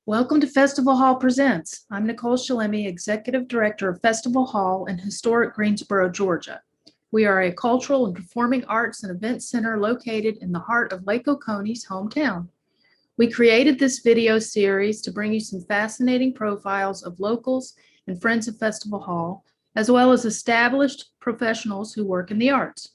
Welcome to Festival Hall Presents. I'm Nicole Chillemi, Executive Director of Festival Hall in historic Greensboro, Georgia. We are a cultural and performing arts and event center located in the heart of Lake Oconee's hometown. We created this video series to bring you some fascinating profiles of locals and friends of Festival Hall, as well as established professionals who work in the arts.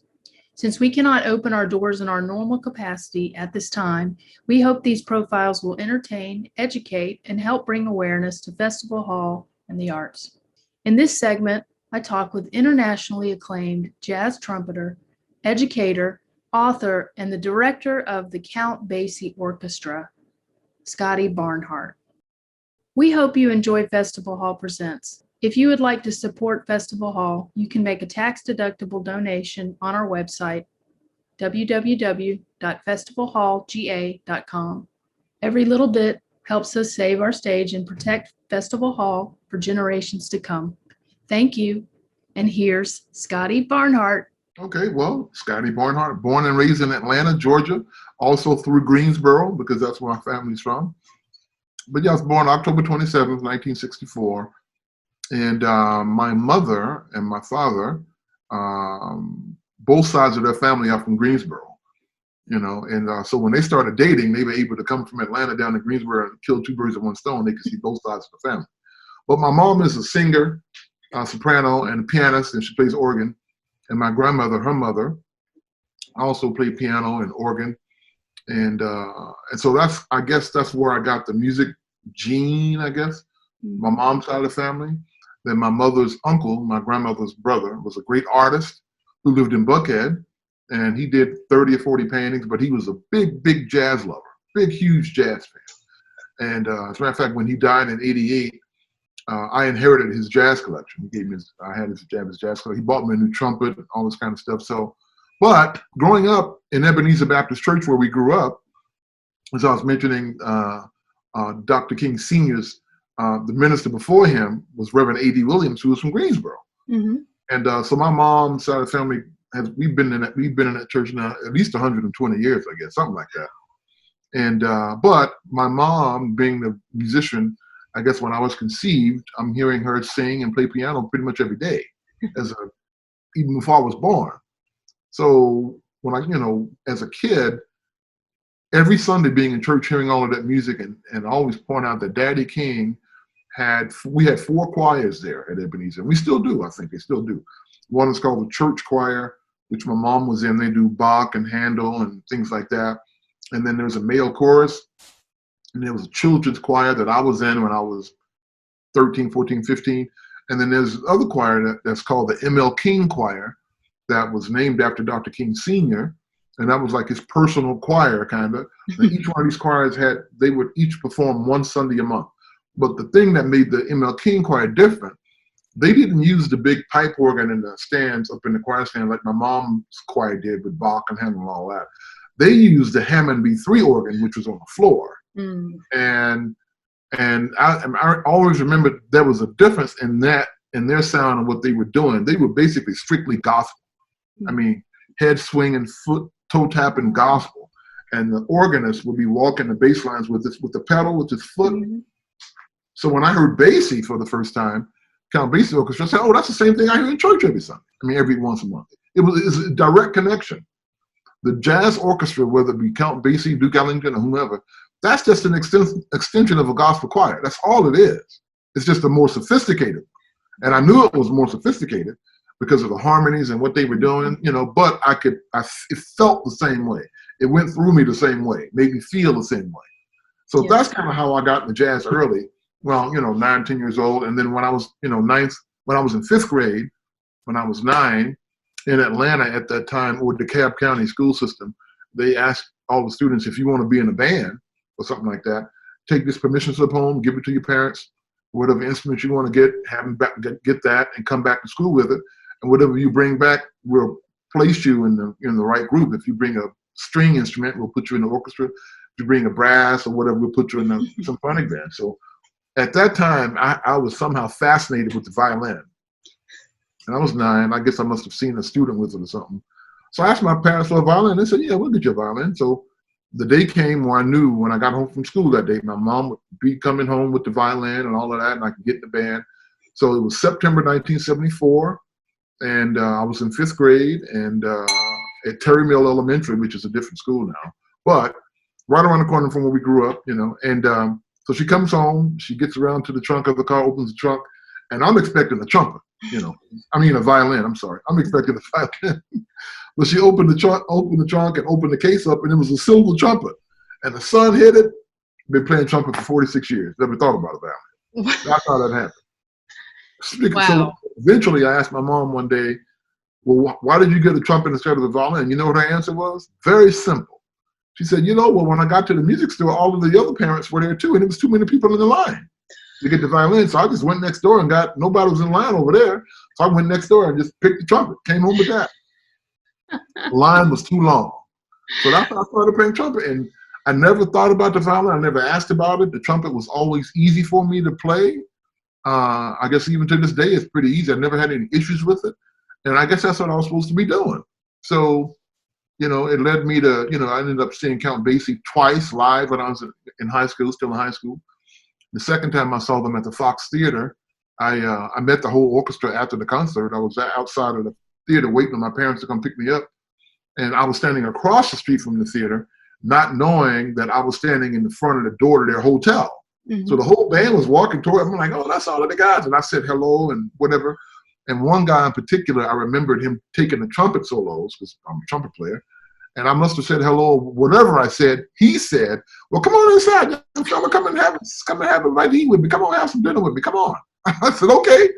Since we cannot open our doors in our normal capacity at this time, we hope these profiles will entertain, educate, and help bring awareness to Festival Hall and the arts. In this segment, I talk with internationally acclaimed jazz trumpeter, educator, author, and the director of the Count Basie Orchestra, Scotty Barnhart. We hope you enjoy Festival Hall Presents. If you would like to support Festival Hall, you can make a tax-deductible donation on our website, www.festivalhallga.com. Every little bit helps us save our stage and protect Festival Hall for generations to come. Thank you. And here's Scotty Barnhart. Okay, well, Scotty Barnhart, born and raised in Atlanta, Georgia, also through Greensboro, because that's where my family's from. But yeah, I was born October 27th, 1964. And my mother and my father, both sides of their family are from Greensboro, and so when they started dating, they were able to come from Atlanta down to Greensboro and kill two birds with one stone. They could see both sides of the family. But my mom is a singer, soprano, and a pianist, and she plays organ. And my grandmother, her mother, also played piano and organ. And so I guess that's where I got the music gene, I guess, my mom's side of the family. Then my mother's uncle, my grandmother's brother, was a great artist who lived in Buckhead, and he did 30 or 40 paintings, but he was a big, big jazz lover, big, huge jazz fan. And as a matter of fact, when he died in '88, I inherited his jazz collection. He gave me I had his jazz collection. He bought me a new trumpet, all this kind of stuff. So, but growing up in Ebenezer Baptist Church, where we grew up, as I was mentioning, Dr. King Sr.'s the minister before him was Reverend A.D. Williams, who was from Greensboro. Mm-hmm. And so my mom's side of the family, we've been in that church now at least 120 years, I guess, something like that. And but my mom, being the musician, I guess when I was conceived, I'm hearing her sing and play piano pretty much every day, even before I was born. So when as a kid, every Sunday being in church, hearing all of that music, and always point out that Daddy King we had 4 choirs there at Ebenezer. And we still do, I think they still do. One is called the church choir, which my mom was in. They do Bach and Handel and things like that. And then there's a male chorus. And there was a children's choir that I was in when I was 13, 14, 15. And then there's other choir that's called the M.L. King Choir that was named after Dr. King Sr., and that was like his personal choir, kind of. Each one of these choirs they would each perform one Sunday a month. But the thing that made the M.L. King choir different, they didn't use the big pipe organ in the stands up in the choir stand like my mom's choir did with Bach and Handel and all that. They used the Hammond B3 organ, which was on the floor. Mm. And I always remember there was a difference in their sound and what they were doing. They were basically strictly gospel. Mm. I mean, head swinging, toe tapping gospel, and the organist would be walking the bass lines with the pedal with his foot. Mm-hmm. So when I heard Basie for the first time, Count Basie Orchestra, I said, "Oh, that's the same thing I hear in church every Sunday. Every once a month." It's a direct connection. The jazz orchestra, whether it be Count Basie, Duke Ellington, or whomever, that's just an extension of a gospel choir. That's all it is. It's just a more sophisticated, and I knew it was more sophisticated because of the harmonies and what they were doing, but it felt the same way. It went through me the same way, made me feel the same way. So that's kind of how I got into jazz early. Well, 9, 10 years old. And then when I was, when I was in 5th grade, when I was 9, in Atlanta at that time, or DeKalb County school system, they asked all the students, if you want to be in a band or something like that, take this permission slip home, give it to your parents, whatever instrument you want to get, have them get that and come back to school with it. And whatever you bring back, we'll place you in the right group. If you bring a string instrument, we'll put you in the orchestra. If you bring a brass or whatever, we'll put you in the symphonic band. So at that time, I was somehow fascinated with the violin. And I was 9. I guess I must have seen a student with it or something. So I asked my parents for a violin. They said, "Yeah, we'll get you a violin." So the day came where I knew when I got home from school that day, my mom would be coming home with the violin and all of that, and I could get in the band. So it was September 1974, and I was in 5th grade and at Terry Mill Elementary, which is a different school now, but right around the corner from where we grew up, and so she comes home, she gets around to the trunk of the car, opens the trunk, and I'm expecting a trumpet, a violin, I'm sorry. I'm expecting a violin. But she opened the trunk and opened the case up, and it was a silver trumpet. And the sun hit it. Been playing trumpet for 46 years. Never thought about it. That's how that happened. Wow. So eventually I asked my mom one day, well, why did you get a trumpet instead of a violin? You know what her answer was? Very simple. She said, well, when I got to the music store, all of the other parents were there too, and there was too many people in the line to get the violin. So I just went next door and nobody was in line over there. So I went next door and just picked the trumpet, came home with that. The line was too long. So that's how I started playing trumpet. And I never thought about the violin. I never asked about it. The trumpet was always easy for me to play. I guess even to this day, it's pretty easy. I never had any issues with it. And I guess that's what I was supposed to be doing. So, it led me to, I ended up seeing Count Basie twice live when I was in high school, still in high school. The second time I saw them at the Fox Theater, I met the whole orchestra after the concert. I was outside of the theater waiting for my parents to come pick me up. And I was standing across the street from the theater, not knowing that I was standing in the front of the door to their hotel. Mm-hmm. So the whole band was walking toward me. I'm like, oh, that's all of the guys. And I said hello and whatever. And one guy in particular, I remembered him taking the trumpet solos because I'm a trumpet player. And I must have said hello, whatever I said. He said, well, come on inside. Young fella, come and have a bite to eat with me. Come on, have some dinner with me. Come on. I said, okay.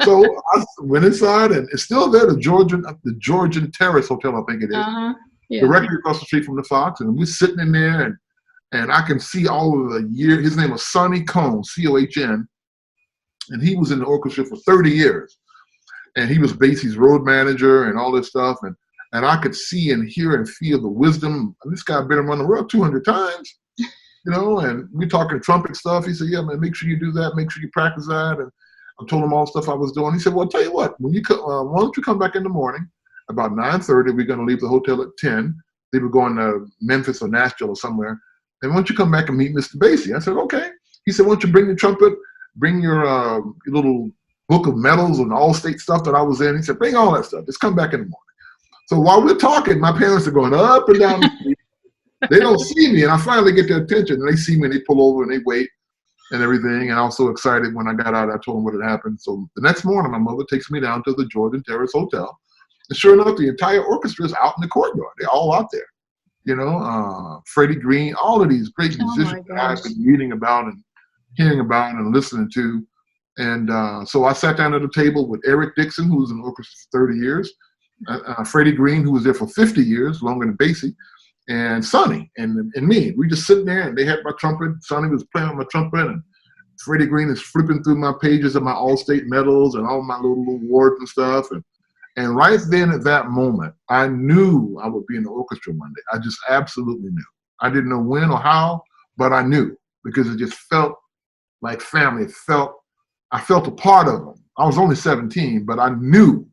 So I went inside, and it's still there, the Georgian Terrace Hotel, I think it is. Yeah. Directly across the street from the Fox. And we're sitting in there, and I can see all of the years. His name was Sonny Cohn, C-O-H-N. And he was in the orchestra for 30 years. And he was Basie's road manager and all this stuff. And I could see and hear and feel the wisdom. This guy been around the world 200 times, and we talking trumpet stuff. He said, yeah, man, make sure you do that. Make sure you practice that. And I told him all the stuff I was doing. He said, well, I'll tell you what, when why don't you come back in the morning about 9:30, we're going to leave the hotel at 10. They were going to Memphis or Nashville or somewhere. And why don't you come back and meet Mr. Basie? I said, okay. He said, why don't you bring the trumpet, bring your little book of medals and all-state stuff that I was in. He said, bring all that stuff. Just come back in the morning. So while we're talking, my parents are going up and down the street. They don't see me, and I finally get their attention. And they see me, and they pull over, and they wait and everything. And I was so excited when I got out. I told them what had happened. So the next morning, my mother takes me down to the Georgian Terrace Hotel. And sure enough, the entire orchestra is out in the courtyard. They're all out there. Freddie Green, all of these great musicians that I've been reading about and hearing about and listening to. And so I sat down at a table with Eric Dixon, who was in the orchestra for 30 years. Freddie Green, who was there for 50 years, longer than Basie, and Sonny and me. We just sitting there, and they had my trumpet. Sonny was playing on my trumpet, and Freddie Green is flipping through my pages of my all-state medals and all my little awards and stuff. And right then at that moment, I knew I would be in the orchestra one day. I just absolutely knew. I didn't know when or how, but I knew because it just felt like family. I felt a part of them. I was only 17, but I knew.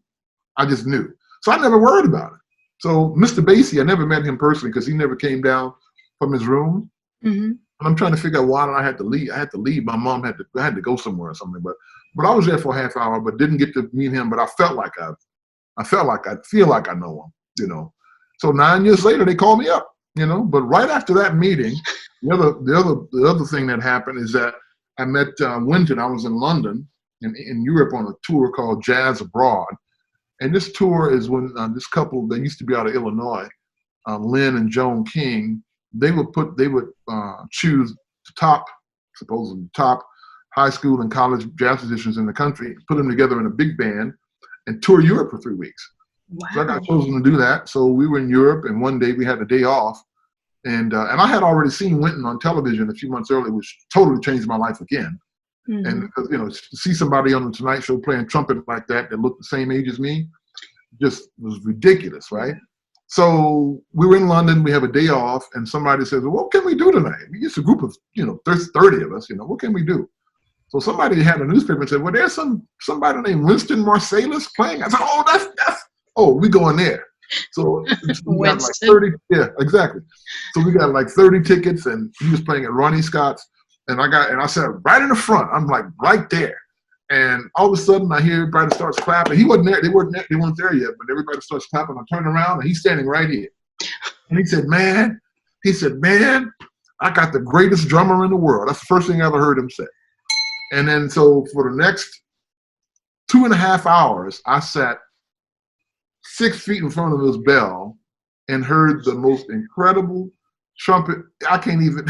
I just knew. So I never worried about it. So Mr. Basie, I never met him personally because he never came down from his room. Mm-hmm. I'm trying to figure out why I had to leave. I had to leave. My mom had to go somewhere or something. But I was there for a half hour, but didn't get to meet him. But I feel like I know him. So 9 years later, they called me up. But right after that meeting, the other thing that happened is that I met Wynton. I was in London in Europe on a tour called Jazz Abroad. And this tour is when this couple that used to be out of Illinois, Lynn and Joan King, they would choose the supposedly top high school and college jazz musicians in the country, put them together in a big band, and tour Europe for 3 weeks. Wow. So I got chosen to do that. So we were in Europe, and one day we had a day off, and I had already seen Wynton on television a few months earlier, which totally changed my life again. Mm-hmm. And to see somebody on the Tonight Show playing trumpet like that looked the same age as me, just was ridiculous, right? So we were in London, we have a day off, and somebody says, well, what can we do tonight? It's a group of 30 of us, what can we do? So somebody had a newspaper and said, well, there's somebody named Winston Marsalis playing. I said, oh, we go in there. So we got like Winston. 30, yeah, exactly. So we got like 30 tickets, and he was playing at Ronnie Scott's, and I sat right in the front. I'm like right there. And all of a sudden I hear everybody starts clapping. He wasn't there, they weren't there yet, but everybody starts clapping. I turn around and he's standing right here. And he said, man, I got the greatest drummer in the world. That's the first thing I ever heard him say. And then so for the next 2.5 hours, I sat 6 feet in front of his bell and heard the most incredible trumpet. I can't even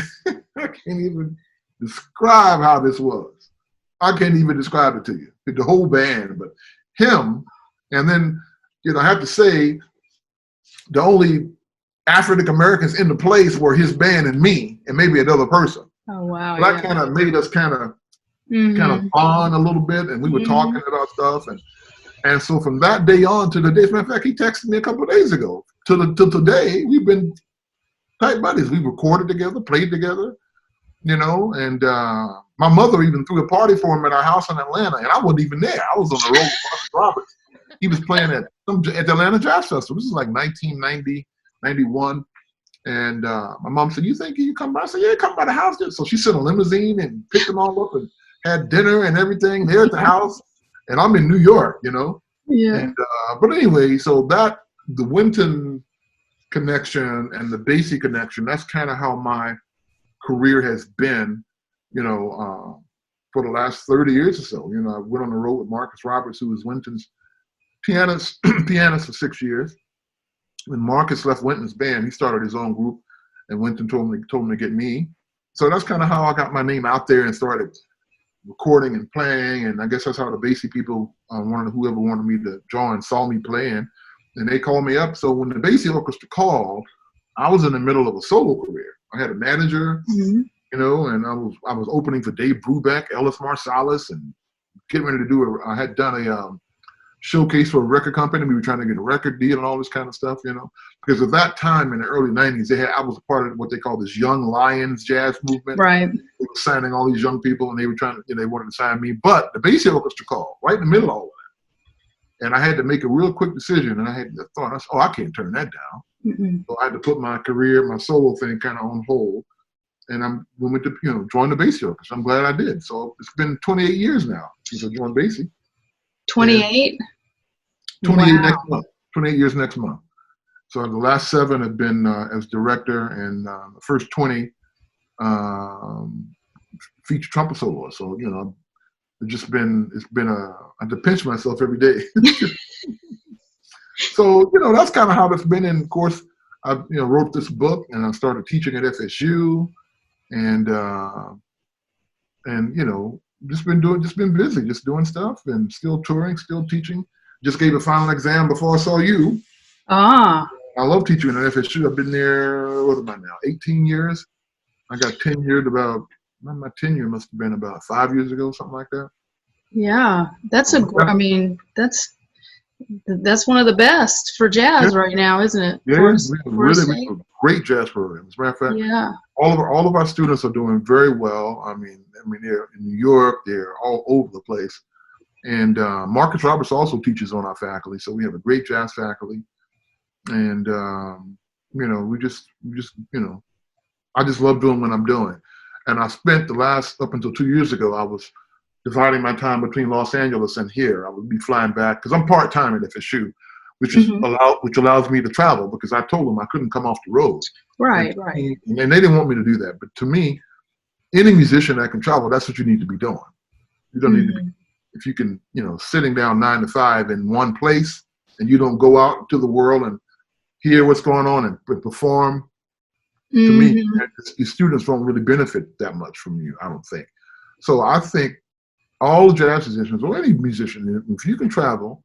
describe how this was. I can't even describe it to you, the whole band, but him. And then, I have to say, the only African Americans in the place were his band and me, and maybe another person. Oh wow! So that kind of made us kind of bond a little bit, and we were talking about stuff, and so from that day on to the day, as a matter of fact, he texted me a couple of days ago. Till today, we've been tight buddies. We recorded together, played together, and my mother even threw a party for him at our house in Atlanta, and I wasn't even there. I was on the road with Marcus Roberts. He was playing at the Atlanta Jazz Festival. This is like 1990, 91. And my mom said, you think you come by? I said, yeah, come by the house. So she sent a limousine and picked them all up and had dinner and everything there at the house. And I'm in New York, Yeah. And, but anyway, so the Winton connection and the Basie connection, that's kind of how my career has been, for the last 30 years or so. I went on the road with Marcus Roberts, who was Winton's pianist for 6 years. When Marcus left Winton's band, he started his own group, and Winton told him to get me. So that's kind of how I got my name out there and started recording and playing. And I guess that's how the Basie people whoever wanted me to join saw me playing, and they called me up. So when the Basie Orchestra called, I was in the middle of a solo career. I had a manager, and I was opening for Dave Brubeck, Ellis Marsalis, and getting ready to do I had done a showcase for a record company. We were trying to get a record deal and all this kind of stuff, because at that time in the early 90s, I was a part of what they call this Young Lions jazz movement. Right. They were signing all these young people, and they were they wanted to sign me. But the Basie Orchestra called right in the middle of all of that. And I had to make a real quick decision, and I had the thought, I can't turn that down. So I had to put my career, my solo thing kind of on hold. And we went to, join the Basie Orchestra. I'm glad I did. So it's been 28 years now since I joined Basie. 28? 28 Wow. next month. 28 years next month. So the last 7 have been as director, and the first 20 feature trumpet soloists. So it's been I have to pinch myself every day. So that's kind of how it's been. And of course, I wrote this book, and I started teaching at FSU, and just been busy, just doing stuff, and still touring, still teaching. Just gave a final exam before I saw you. Ah. I love teaching at FSU. I've been there, what am I now, 18 years? I got tenured my tenure must have been about 5 years ago, something like that. Yeah, that's that's one of the best for jazz right now, isn't it? Yeah, we have a great jazz program. As a matter of fact, yeah, all of our students are doing very well. I mean, they're in New York, they're all over the place. And Marcus Roberts also teaches on our faculty, so we have a great jazz faculty. And I just love doing what I'm doing. And I spent up until 2 years ago, I was dividing my time between Los Angeles and here. I would be flying back because I'm part-time at FSU, which allows me to travel, because I told them I couldn't come off the road. Right. And they didn't want me to do that. But to me, any musician that can travel, that's what you need to be doing. You don't need to be, if you can, sitting down 9 to 5 in one place, and you don't go out into the world and hear what's going on and perform. To me, your students don't really benefit that much from you, I don't think. So I think all jazz musicians, or any musician, if you can travel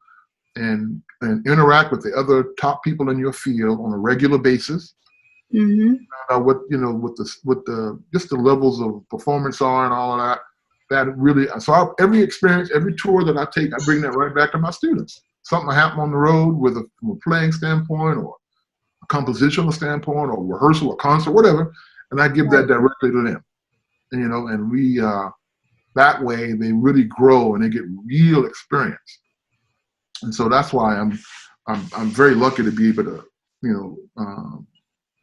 and interact with the other top people in your field on a regular basis, what just the levels of performance are and all of that, that really. So every experience, every tour that I take, I bring that right back to my students. Something happened on the road, from a playing standpoint, or a compositional standpoint, or rehearsal, or concert, whatever, and I give that directly to them. And we that way they really grow and they get real experience. And so that's why I'm I'm very lucky to be able to,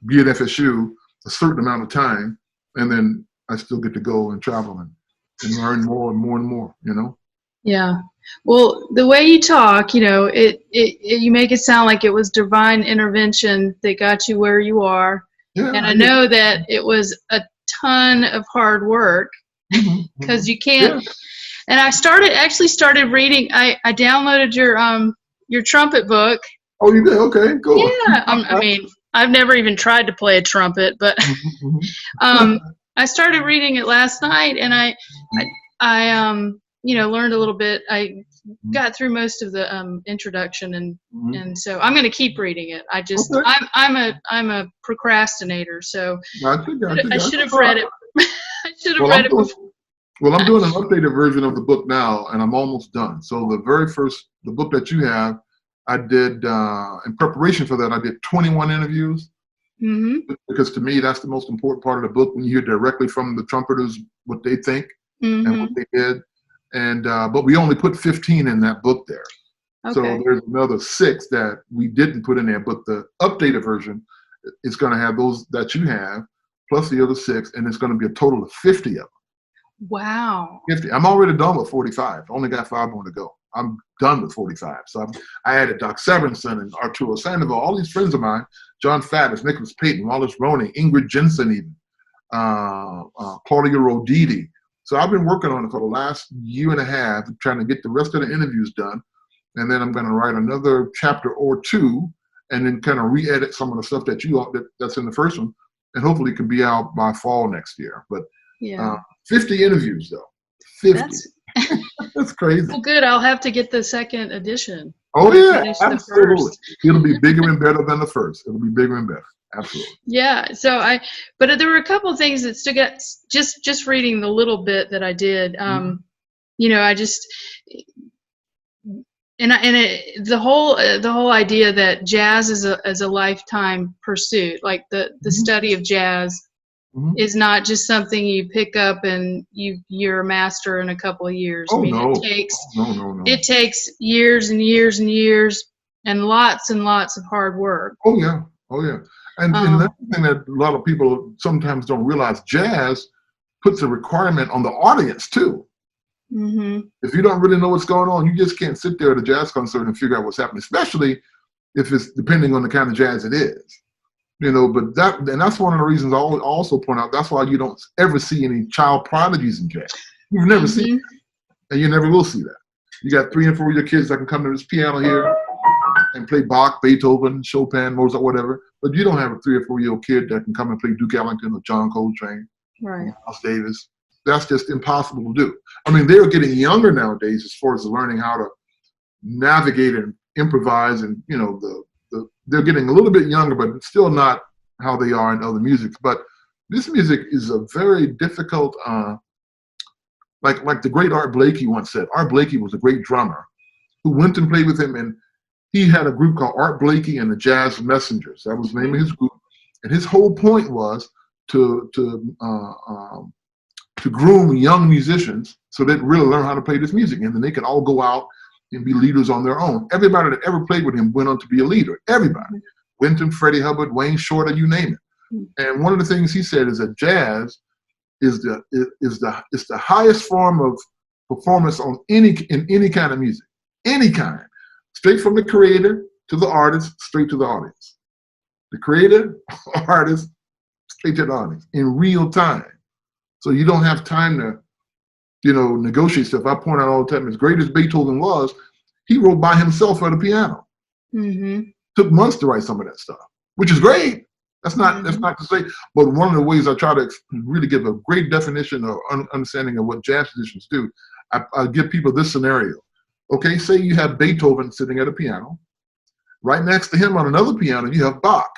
be at FSU a certain amount of time, and then I still get to go and travel and learn more and more and more, Yeah. Well, the way you talk, you make it sound like it was divine intervention that got you where you are. Yeah, and I know that it was a ton of hard work, because you can't. Yeah. And I actually started reading. I downloaded your trumpet book. Oh, you did? Okay, cool. Yeah. I mean, I've never even tried to play a trumpet, but I started reading it last night, and I learned a little bit. I got through most of the introduction, and so I'm going to keep reading it. I'm a procrastinator, so I should have read it. I should have read it before. Well, I'm doing an updated version of the book now, and I'm almost done. So the book that you have, I did, in preparation for that, I did 21 interviews. Because to me, that's the most important part of the book, when you hear directly from the trumpeters what they think and what they did. And but we only put 15 in that book there. Okay. So there's another 6 that we didn't put in there, but the updated version is going to have those that you have, plus the other 6, and it's going to be a total of 50 of them. Wow. 50. I'm already done with 45. Only got 5 more to go. I'm done with 45. So I added Doc Severinsen and Arturo Sandoval, all these friends of mine, John Faddis, Nicholas Payton, Wallace Roney, Ingrid Jensen even, Claudia Roditi. So I've been working on it for the last year and a half, trying to get the rest of the interviews done. And then I'm going to write another chapter or 2, and then kind of re-edit some of the stuff that's in the first one, and hopefully it can be out by fall next year. But 50 interviews though. 50. That's crazy. Well, good. I'll have to get the second edition. Oh yeah, absolutely. It'll be bigger and better than the first. It'll be bigger and better. Absolutely. Yeah. But there were a couple of things that stood out just reading the little bit that I did. The whole idea that jazz is a lifetime pursuit, like the study of jazz is not just something you pick up and you're a master in a couple of years. Oh, no. It takes years and years and years and lots of hard work. Oh yeah. And that's the thing that a lot of people sometimes don't realize. Jazz puts a requirement on the audience too. If you don't really know what's going on, you just can't sit there at a jazz concert and figure out what's happening, especially if it's depending on the kind of jazz it is. But that's one of the reasons I also point out, that's why you don't ever see any child prodigies in jazz. You've never seen that, and you never will see that. You got 3 and 4 year kids that can come to this piano here and play Bach, Beethoven, Chopin, Mozart, whatever, but you don't have a 3 or 4 year old kid that can come and play Duke Ellington or John Coltrane, right? Miles Davis. That's just impossible to do. I mean, they're getting younger nowadays as far as learning how to navigate and improvise, and they're getting a little bit younger, but it's still not how they are in other musics. But this music is a very difficult, like the great Art Blakey once said. Art Blakey was a great drummer who went and played with him, and he had a group called Art Blakey and the Jazz Messengers. That was the name of his group. And his whole point was to groom young musicians so they'd really learn how to play this music, and then they could all go out and be leaders on their own. Everybody that ever played with him went on to be a leader. Everybody. Wynton, Freddie Hubbard, Wayne Shorter, you name it. And one of the things he said is that jazz is the highest form of performance in any kind of music. Any kind. Straight from the creator to the artist, straight to the audience. The creator, artist, straight to the audience in real time. So you don't have time to negotiate stuff. I point out all the time, as great as Beethoven was, he wrote by himself at a piano. Took months to write some of that stuff, which is great. That's not to say, but one of the ways I try to really give a great definition or understanding of what jazz musicians do, I give people this scenario. Okay, say you have Beethoven sitting at a piano. Right next to him on another piano, you have Bach.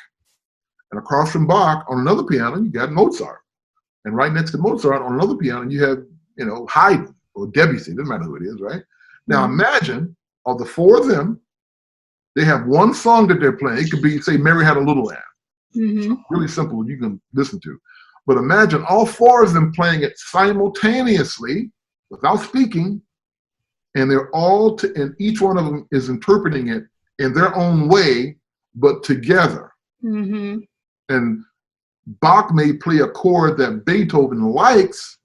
And across from Bach on another piano, you got Mozart. And right next to Mozart on another piano, you have Haydn or Debussy, doesn't matter who it is, right? Now imagine, of the 4 of them, they have one song that they're playing. It could be, say, Mary Had a Little Lamb. Really simple, you can listen to. But imagine all 4 of them playing it simultaneously without speaking, and they're all, and each one of them is interpreting it in their own way, but together. Mm-hmm. And Bach may play a chord that Beethoven likes,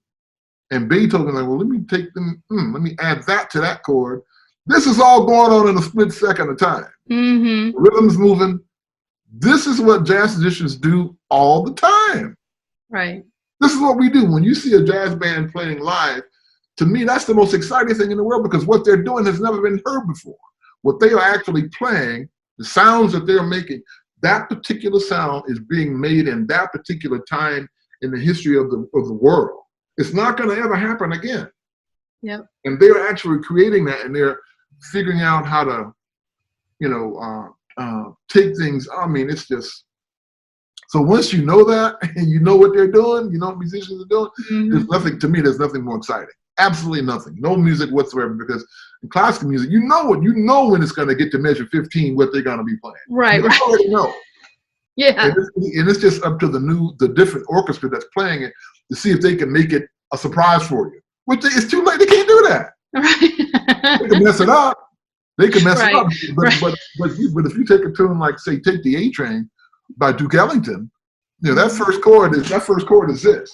and Beethoven like, well, let me take them, let me add that to that chord. This is all going on in a split second of time. Mm-hmm. Rhythm's moving. This is what jazz musicians do all the time. Right. This is what we do. When you see a jazz band playing live, to me, that's the most exciting thing in the world, because what they're doing has never been heard before. What they are actually playing, the sounds that they're making, that particular sound is being made in that particular time in the history of the world. It's not going to ever happen again. Yep. And they're actually creating that, and they're figuring out how to, take things. I mean, it's just, so once you know that and you know what they're doing, you know what musicians are doing, there's nothing, to me, there's nothing more exciting. Absolutely nothing. No music whatsoever, because in classical music, you know when it's going to get to measure 15, what they're going to be playing. Right. You already know. Yeah. And it's just up to the different orchestra that's playing it to see if they can make it a surprise for you. Which it's too late. They can't do that. Right. They can mess it up. They can mess it up. Right. But if you take a tune like, say, Take the A Train by Duke Ellington, that first chord is this.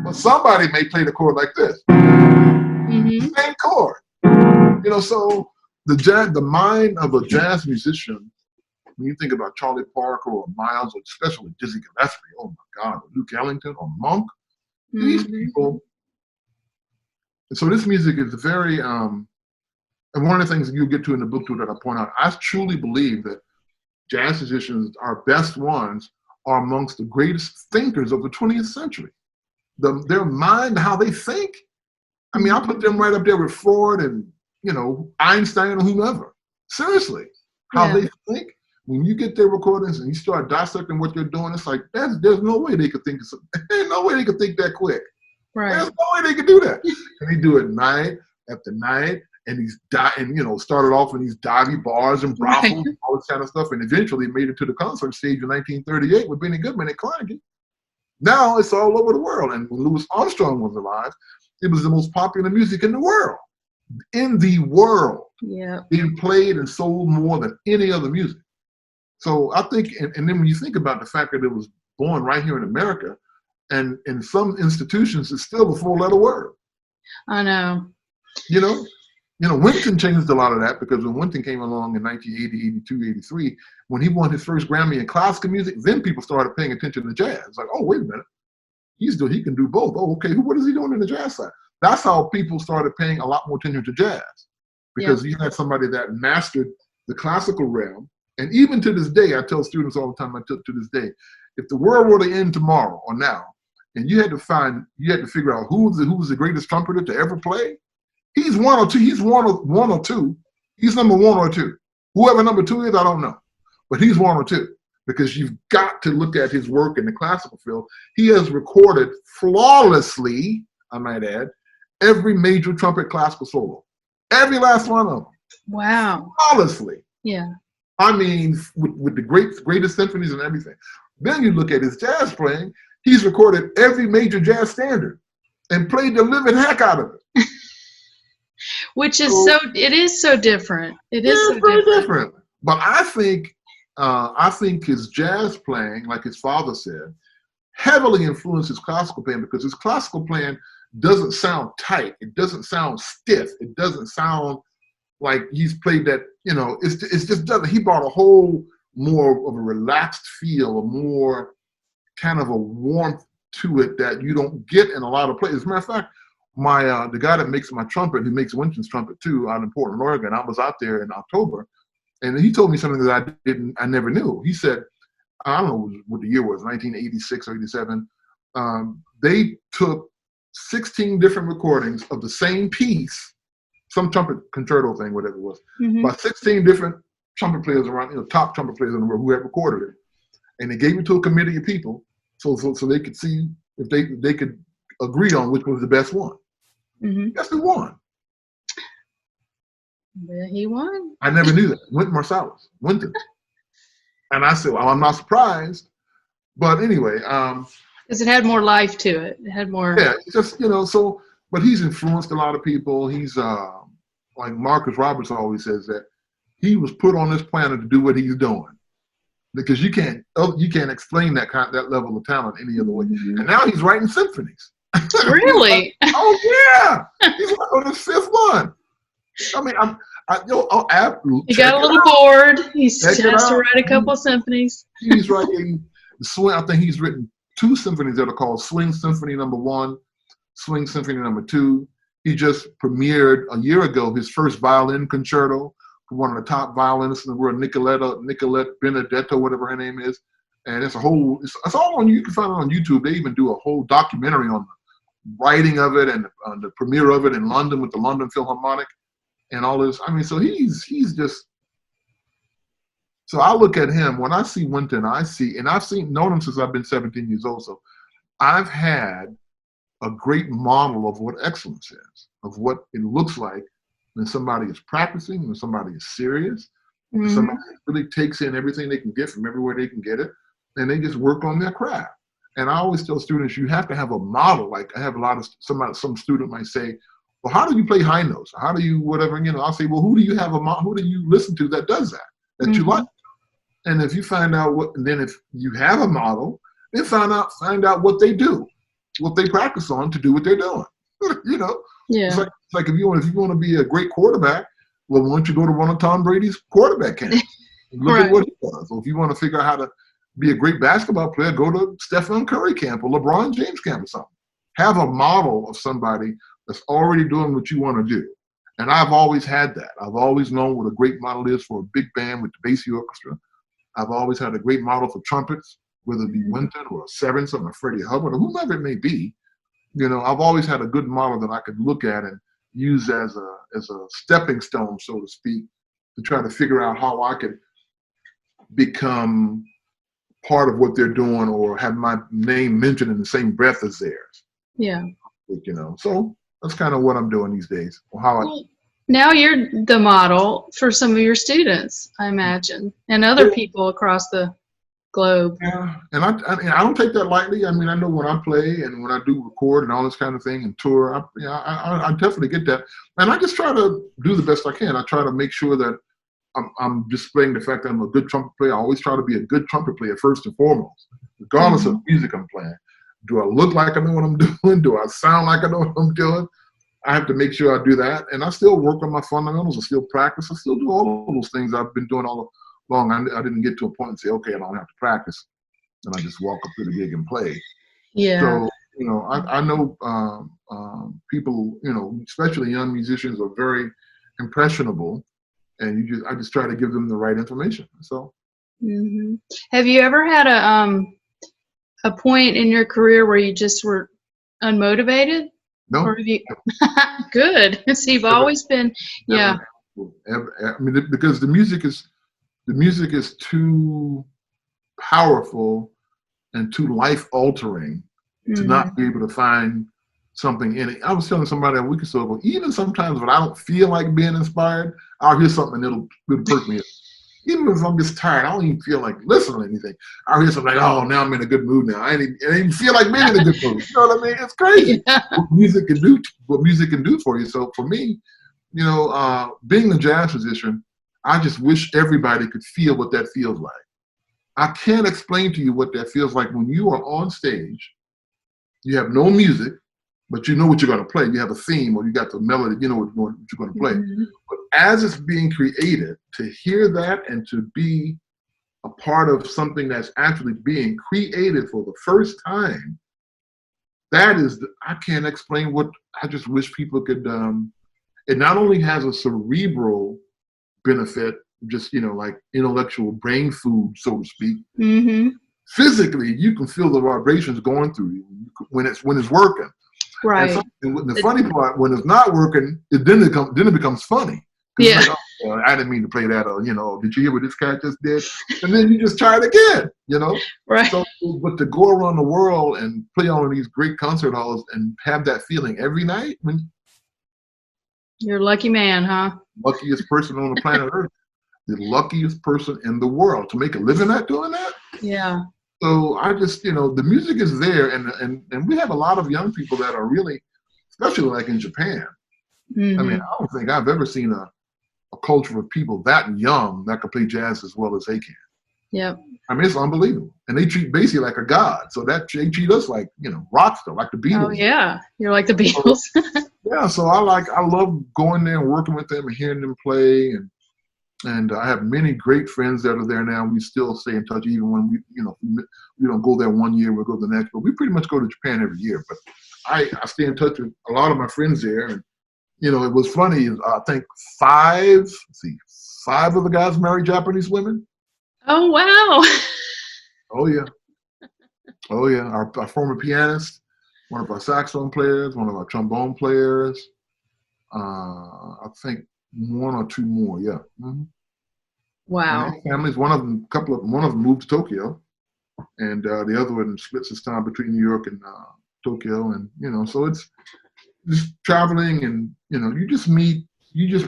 But somebody may play the chord like this. Same chord. So the mind of a jazz musician, when you think about Charlie Parker or Miles, or especially Dizzy Gillespie, oh my God, or Duke Ellington or Monk, these people. And so this music is very, and one of the things that you'll get to in the book too that I point out, I truly believe that jazz musicians, our best ones, are amongst the greatest thinkers of the 20th century. Their mind, how they think. I mean, I put them right up there with Freud and, Einstein or whomever. Seriously, how they think. When you get their recordings and you start dissecting what they're doing, it's like, there's no way they could think of something. There's no way they could think that quick. Right. There's no way they could do that. And they do it night after night, and started off in these divey bars and brothels and all this kind of stuff, and eventually made it to the concert stage in 1938 with Benny Goodman at Carnegie. Now it's all over the world. And when Louis Armstrong was alive, it was the most popular music in the world. In the world. Yeah. Being played and sold more than any other music. So I think, and then when you think about the fact that it was born right here in America, and in some institutions, it's still a four-letter word. I know. Wynton changed a lot of that, because when Wynton came along in 1980, 82, 83, when he won his first Grammy in classical music, then people started paying attention to jazz. It's like, oh, wait a minute. He can do both. Oh, okay. What is he doing in the jazz side? That's how people started paying a lot more attention to jazz, because you had somebody that mastered the classical realm. And even to this day, I tell students all the time, to this day, if the world were to end tomorrow or now, and you had to figure out who was the greatest trumpeter to ever play, he's one or two. He's one or two. He's number one or two. Whoever number two is, I don't know. But he's one or two, because you've got to look at his work in the classical field. He has recorded flawlessly, I might add, every major trumpet classical solo. Every last one of them. Wow. Flawlessly. Yeah. I mean, with the greatest symphonies and everything. Then you look at his jazz playing, he's recorded every major jazz standard and played the living heck out of it. Which is it is so different. It is so very different. But I think his jazz playing, like his father said, heavily influenced his classical playing, because his classical playing doesn't sound tight. It doesn't sound stiff. It doesn't sound like he's played that, it's just doesn't. He brought a whole more of a relaxed feel, a more kind of a warmth to it that you don't get in a lot of places. As a matter of fact, the guy that makes my trumpet, who makes Wynton's trumpet too, out in Portland, Oregon, I was out there in October, and he told me something that I never knew. He said, I don't know what the year was, 1986 or 87. They took 16 different recordings of the same piece, some trumpet concerto thing, whatever it was, by 16 different trumpet players around, top trumpet players in the world who had recorded it, and they gave it to a committee of people so they could see if they could agree on which was the best one. Guess who won? Well, he won. I never knew that. Wynton Marsalis, Wynton. And I said, well, I'm not surprised. But anyway. Because it had more life to it. It had more. Yeah, just, but he's influenced a lot of people. He's, like Marcus Roberts always says, that he was put on this planet to do what he's doing. Because you can't explain that level of talent any other way. And now he's writing symphonies. Really? Oh yeah, he's on his fifth one. I mean, He got a little bored. He has to write a couple of symphonies. He's writing swing. I think he's written 2 symphonies that are called Swing Symphony No. 1, Swing Symphony No. 2. He just premiered a year ago his first violin concerto for one of the top violinists in the world, Nicolette Benedetto, whatever her name is. And it's all on. You can find it on YouTube. They even do a whole documentary on the writing of it and on the premiere of it in London with the London Philharmonic and all this. I mean, so he's just. So I look at him when I see Wynton. And I've known him since I've been 17 years old. So I've had a great model of what excellence is, of what it looks like when somebody is practicing, when somebody is serious, when somebody really takes in everything they can get from everywhere they can get it, and they just work on their craft. And I always tell students, you have to have a model. Like I have a lot of some student might say, well, how do you play high notes? How do you whatever? I'll say, well, who do you listen to that does that you like? And if you find out if you have a model, then find out what they do, what they practice on to do what they're doing. Yeah. It's like if you want to be a great quarterback, well, why don't you go to one of Tom Brady's quarterback camps? Look at what he does. So if you want to figure out how to be a great basketball player, go to Stephen Curry camp or LeBron James camp or something. Have a model of somebody that's already doing what you want to do. And I've always had that. I've always known what a great model is for a big band with the Basie Orchestra. I've always had a great model for trumpets, whether it be Wynton or Severinsen or Freddie Hubbard or whomever it may be. I've always had a good model that I could look at and use as a stepping stone, so to speak, to try to figure out how I could become part of what they're doing or have my name mentioned in the same breath as theirs. Yeah. So that's kind of what I'm doing these days. Now you're the model for some of your students, I imagine, and other people across the globe. Yeah, and I don't take that lightly. I mean, I know when I play and when I do record and all this kind of thing and tour, I definitely get that. And I just try to do the best I can. I try to make sure that I'm displaying the fact that I'm a good trumpet player. I always try to be a good trumpet player first and foremost, regardless of the music I'm playing. Do I look like I know what I'm doing? Do I sound like I know what I'm doing? I have to make sure I do that. And I still work on my fundamentals. I still practice. I still do all of those things I've been doing all along. I didn't get to a point and say, okay, I don't have to practice. And I just walk up to the gig and play. Yeah. So, I know people, especially young musicians are very impressionable. And I just try to give them the right information. So. Mm-hmm. Have you ever had a point in your career where you just were unmotivated? No. Or have you... Good. So you've always been, yeah. I mean, because the music is too powerful and too life altering to not be able to find something in it. I was telling somebody a week or so ago, even sometimes when I don't feel like being inspired, I'll hear something that'll perk me up. Even if I'm just tired, I don't even feel like listening to anything. I'll hear something like, oh, now I'm in a good mood now. I didn't even feel like being in a good mood. You know what I mean? It's crazy what music can do for you. So for me, being a jazz musician, I just wish everybody could feel what that feels like. I can't explain to you what that feels like when you are on stage. You have no music, but you know what you're going to play. You have a theme or you got the melody, you know what you're going to play. But as it's being created, to hear that and to be a part of something that's actually being created for the first time, I can't explain what, I just wish people could, it not only has a cerebral benefit, just, like intellectual brain food, so to speak. Physically, you can feel the vibrations going through you when it's working. Right. And the funny part, when it's not working, then it becomes funny. Yeah. Like, oh, I didn't mean to play that. Or, did you hear what this cat just did? And then you just try it again. Right. So, but to go around the world and play all of these great concert halls and have that feeling every night, you're a lucky man, huh? Luckiest person on the planet Earth, the luckiest person in the world to make a living at doing that. Yeah. So I just, the music is there, and we have a lot of young people that are really, especially like in Japan. I mean, I don't think I've ever seen a culture of people that young that can play jazz as well as they can. Yep. I mean, it's unbelievable. And they treat Basie like a god. So that they treat us like, rock star, like the Beatles. Oh yeah, you're like the Beatles. Yeah, so I love going there and working with them and hearing them play, and I have many great friends that are there now. We still stay in touch even when we don't go there one year, we'll go the next, but we pretty much go to Japan every year. But I stay in touch with a lot of my friends there, and it was funny. I think five of the guys married Japanese women. Oh wow. Oh yeah. Our former pianist, one of our saxophone players, one of our trombone players. I think one or two more. Yeah. Mm-hmm. Wow. And families. One of them moved to Tokyo, and the other one splits his time between New York and Tokyo, and so it's just traveling, and you just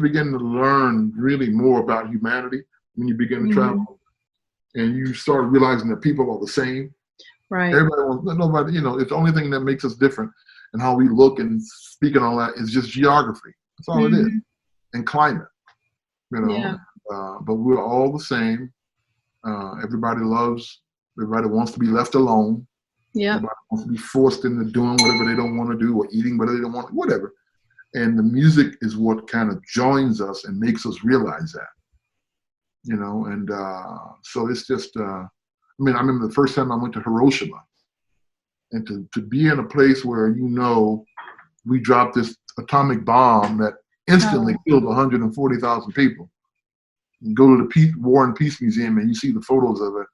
begin to learn really more about humanity when you begin to travel, and you start realizing that people are the same. Right. Nobody, it's the only thing that makes us different, and how we look and speak and all that is just geography. That's all it is, and climate. Yeah. But we're all the same. Everybody wants to be left alone. Yeah. Nobody wants to be forced into doing whatever they don't want to do or eating whatever they don't want, whatever. And the music is what kind of joins us and makes us realize that. And so it's just, I remember the first time I went to Hiroshima, and to be in a place where we dropped this atomic bomb that instantly killed 140,000 people. You go to the War and Peace Museum and you see the photos of it.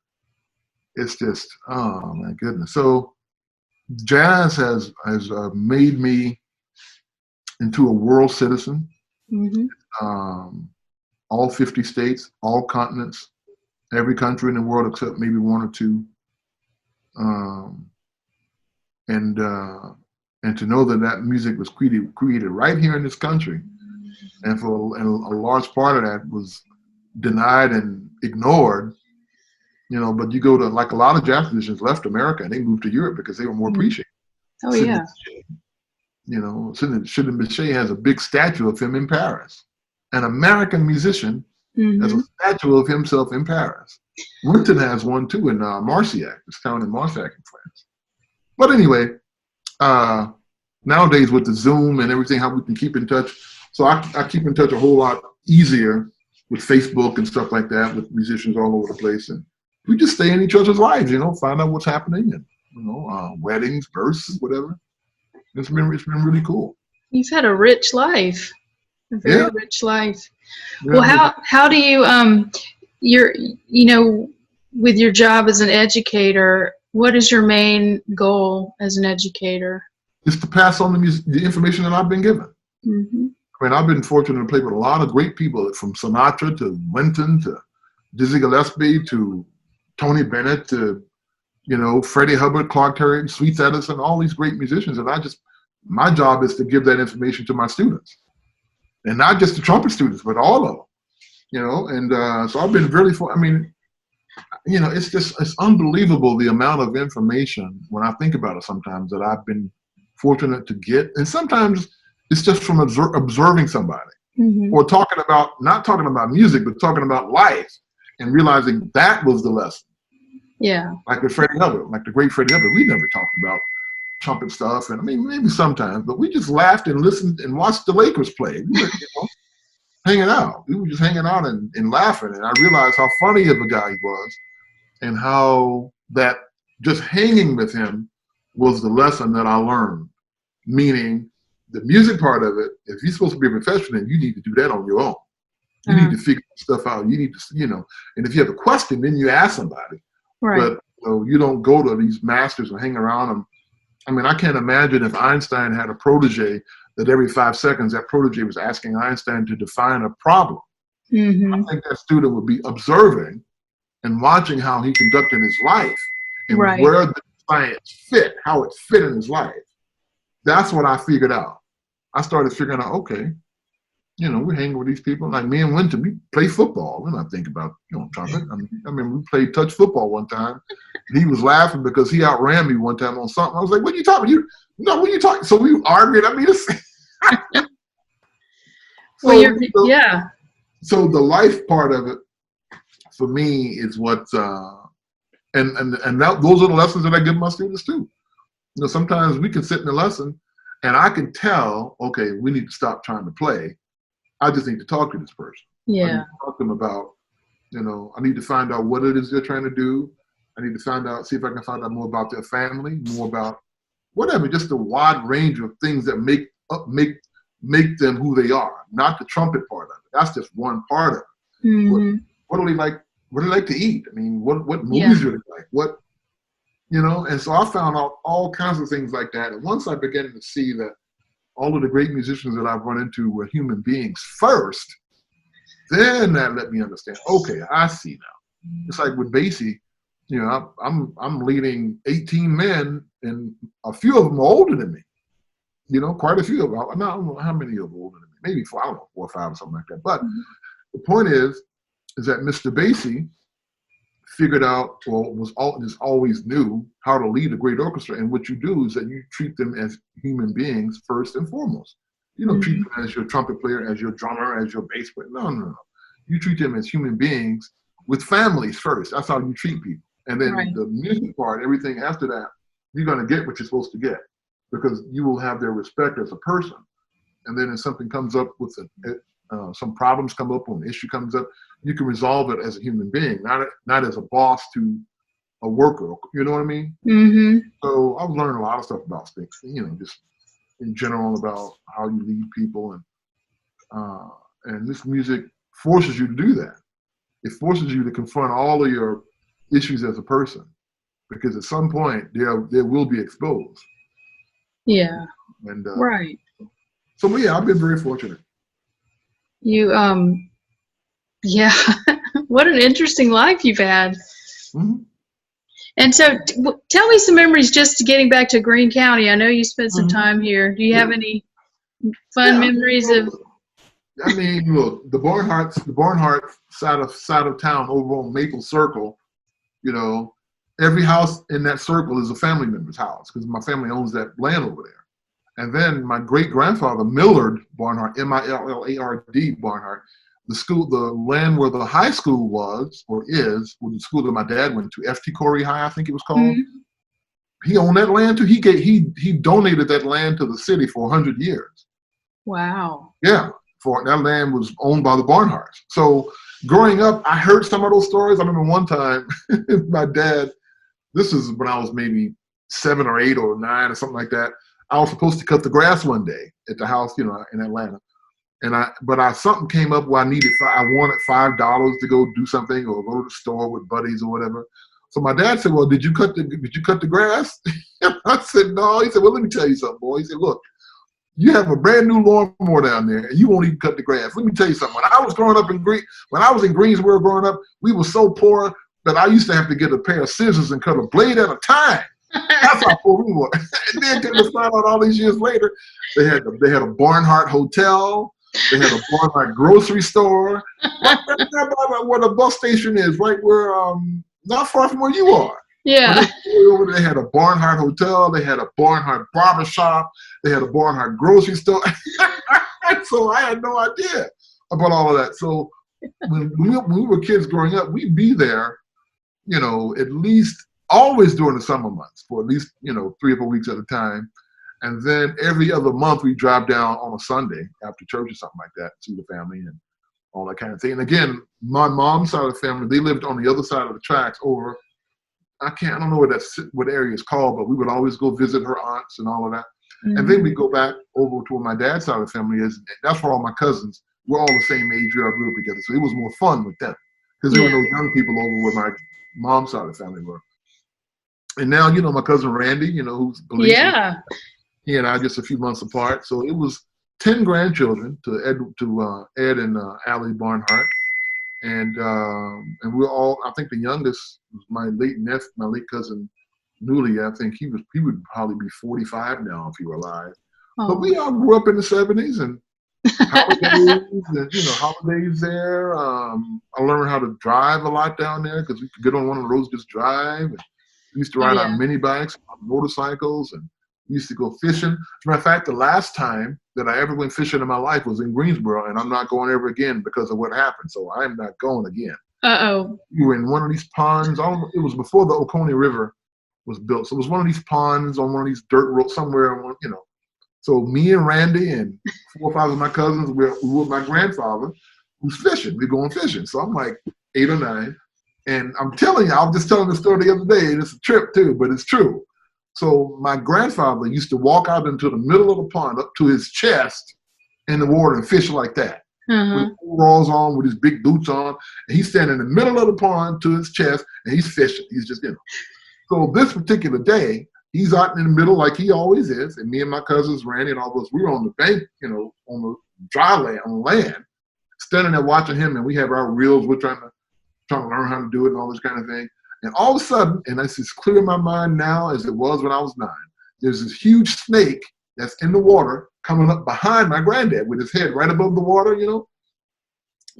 It's just, oh my goodness. So jazz has made me into a world citizen. All 50 states, all continents, every country in the world except maybe one or two. And to know that music was created right here in this country, and a large part of that was denied and ignored, but you go to, like, a lot of jazz musicians left America and they moved to Europe because they were more appreciated. Oh yeah. Sidney Bechet has a big statue of him in Paris. An American musician has a statue of himself in Paris. Winton has one too in Marciac, this town in Marciac in France. But anyway, nowadays with the Zoom and everything, how we can keep in touch. So I keep in touch a whole lot easier with Facebook and stuff like that, with musicians all over the place. And we just stay in each other's lives, find out what's happening, and, weddings, births, whatever. It's been really cool. You've had a rich life. A very rich life. Yeah. Well, how do you, with your job as an educator, what is your main goal as an educator? It's to pass on the information that I've been given. I've been fortunate to play with a lot of great people, from Sinatra to Winton to Dizzy Gillespie to Tony Bennett to, Freddie Hubbard, Clark Terry, Sweet Edison, all these great musicians. And my job is to give that information to my students. And not just the trumpet students, but all of them, and so I've been really, it's unbelievable the amount of information, when I think about it sometimes, that I've been fortunate to get. And sometimes it's just from observing somebody, or not talking about music, but talking about life, and realizing that was the lesson. Yeah. Like with Freddie Hubbard, like the great Freddie Hubbard, we never talked about trumpet stuff, and maybe sometimes, but we just laughed and listened and watched the Lakers play. We were, hanging out. We were just hanging out and laughing, and I realized how funny of a guy he was, and how that just hanging with him was the lesson that I learned. Meaning, the music part of it, if you're supposed to be a professional, you need to do that on your own. You need to figure stuff out. You need to, and if you have a question, then you ask somebody. Right. But you don't go to these masters and hang around them. I can't imagine if Einstein had a protege that every 5 seconds that protege was asking Einstein to define a problem. I think that student would be observing and watching how he conducted his life, and where the science fit, how it fit in his life. That's what I figured out. I started figuring out, okay, we're hanging with these people. Like me and Winton, we play football. We're not thinking about, trumpet. We played touch football one time. And he was laughing because he outran me one time on something. I was like, what are you talking about? What are you talking? So we argued. So the life part of it for me is what, those are the lessons that I give my students too. You know, sometimes we can sit in a lesson and I can tell, okay, we need to stop trying to play. I just need to talk to this person. I need Yeah. to talk to them about, you know, I need to find out what it is they're trying to do. I need to see if I can find out more about their family, more about whatever, just a wide range of things that make them who they are, not the trumpet part of it. That's just one part of it. Mm-hmm. What do they like? What do they like to eat? I mean, what Yeah. movies do they like? What, you know? And so I found out all kinds of things like that. And once I began to see that all of the great musicians that I've run into were human beings first, then that let me understand. Okay, I see now. It's like with Basie, you know, I'm leading 18 men, and a few of them are older than me. You know, quite a few of them. I don't know how many of them are older than me. Maybe four, I don't know, 4 or 5 or something like that. But the point is that Mr. Basie figured out, or just always knew how to lead a great orchestra. And what you do is that you treat them as human beings first and foremost. You don't treat them as your trumpet player, as your drummer, as your bass player. No. You treat them as human beings with families first. That's how you treat people. And then the music part, everything after that, you're going to get what you're supposed to get, because you will have their respect as a person. And then if something comes up with some problems come up, or an issue comes up, you can resolve it as a human being, not as a boss to a worker. You know what I mean? Mm-hmm. So I was learning a lot of stuff about things, you know, just in general about how you lead people, and this music forces you to do that. It forces you to confront all of your issues as a person, because at some point there will be exposed. Yeah. And Right. So yeah, I've been very fortunate. You yeah. What an interesting life you've had. Mm-hmm. And so tell me some memories, just getting back to Greene County. I know you spent some time here. Do you have any fun memories of? I mean, look, the Barnhart side of town over on Maple Circle, you know, every house in that circle is a family member's house, because my family owns that land over there. And then my great grandfather, Millard Barnhart, Millard Barnhart, the land where the high school was, or is, was the school that my dad went to, F.T. Corey High, I think it was called. Mm-hmm. He owned that land too. He donated that land to the city for 100 years. Wow. Yeah, that land was owned by the Barnharts. So growing up, I heard some of those stories. I remember one time, my dad, this is when I was maybe 7 or 8 or 9 or something like that. I was supposed to cut the grass one day at the house, you know, in Atlanta. But something came up where I wanted $5 to go do something, or go to the store with buddies or whatever. So my dad said, "Well, did you cut the grass?" I said, "No." He said, "Well, let me tell you something, boy." He said, "Look, you have a brand new lawnmower down there, and you won't even cut the grass. Let me tell you something. When I was in Greensboro growing up, we were so poor that I used to have to get a pair of scissors and cut a blade at a time. That's how poor we were." And then to find out all these years later, they had a Barnhart hotel. They had a Barnhart grocery store, right where the bus station is, right where not far from where you are. Yeah. They had a Barnhart hotel. They had a Barnhart barbershop. They had a Barnhart grocery store. So I had no idea about all of that. So when we were kids growing up, we'd be there, you know, at least always during the summer months for at least, you know, 3 or 4 weeks at a time. And then every other month we drive down on a Sunday after church or something like that, see the family and all that kind of thing. And again, my mom's side of the family, they lived on the other side of the tracks over, I don't know what area it's called, but we would always go visit her aunts and all of that. Mm-hmm. And then we go back over to where my dad's side of the family is. That's where all my cousins, we're all the same age, we all grew up together. So it was more fun with them, because there were no young people over where my mom's side of the family were. And now, you know, my cousin Randy, you know, who's he and I just a few months apart. So it was 10 grandchildren to Ed and Allie Barnhart. And we're all, I think the youngest was my late cousin Newly. I think he would probably be 45 now if he were alive. Oh. But we all grew up in the 70s, and holidays there. I learned how to drive a lot down there, because we could get on one of those, just drive. And we used to ride our mini bikes, on motorcycles, and We used to go fishing. As a matter of fact, the last time that I ever went fishing in my life was in Greensboro, and I'm not going ever again because of what happened. So I'm not going again. Uh-oh. We were in one of these ponds. It was before the Oconee River was built. So it was one of these ponds on one of these dirt roads somewhere, you know. So me and Randy and 4 or 5 of my cousins, we were with my grandfather who's fishing. We're going fishing. So I'm like 8 or 9. And I'm telling you, I was just telling the story the other day, and it's a trip too, but it's true. So my grandfather used to walk out into the middle of the pond up to his chest in the water and fish like that. With overalls on, with his big boots on. And he's standing in the middle of the pond to his chest, and he's fishing. He's just, you know. So this particular day, he's out in the middle like he always is. And me and my cousins, Randy and all of us, we were on the bank, you know, on the dry land, on land, standing there watching him. And we have our reels. We're trying to learn how to do it and all this kind of thing. And all of a sudden, and this is clear in my mind now as it was when I was 9, there's this huge snake that's in the water coming up behind my granddad with his head right above the water, you know.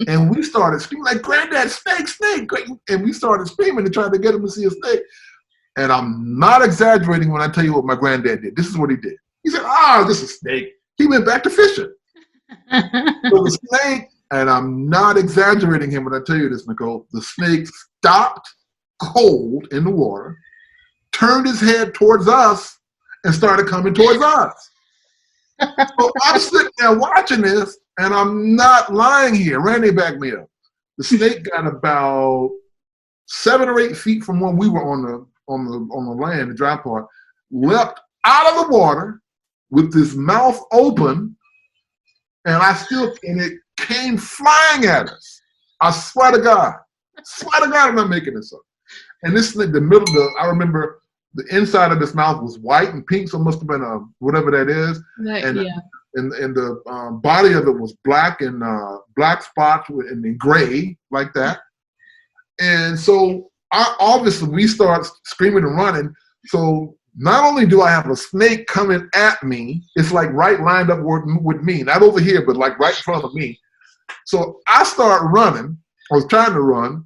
And we started screaming like, "Granddad, snake, snake!" And we started screaming to try to get him to see a snake. And I'm not exaggerating when I tell you what my granddad did. This is what he did. He said, this is a snake. He went back to fishing. So the snake, and I'm not exaggerating him when I tell you this, Nicole, the snake stopped cold in the water, turned his head towards us, and started coming towards us. So I'm sitting there watching this, and I'm not lying here. Randy backed me up. The snake got about 7 or 8 feet from where we were on the land, the dry part, leapt out of the water with his mouth open, and it came flying at us. I swear to God, I'm not making this up. And this snake, I remember the inside of his mouth was white and pink, so it must have been whatever that is. And the body of it was black and black spots and gray like that. And so obviously we start screaming and running. So not only do I have a snake coming at me, it's like right lined up with me, not over here, but like right in front of me. So I start running. I was trying to run.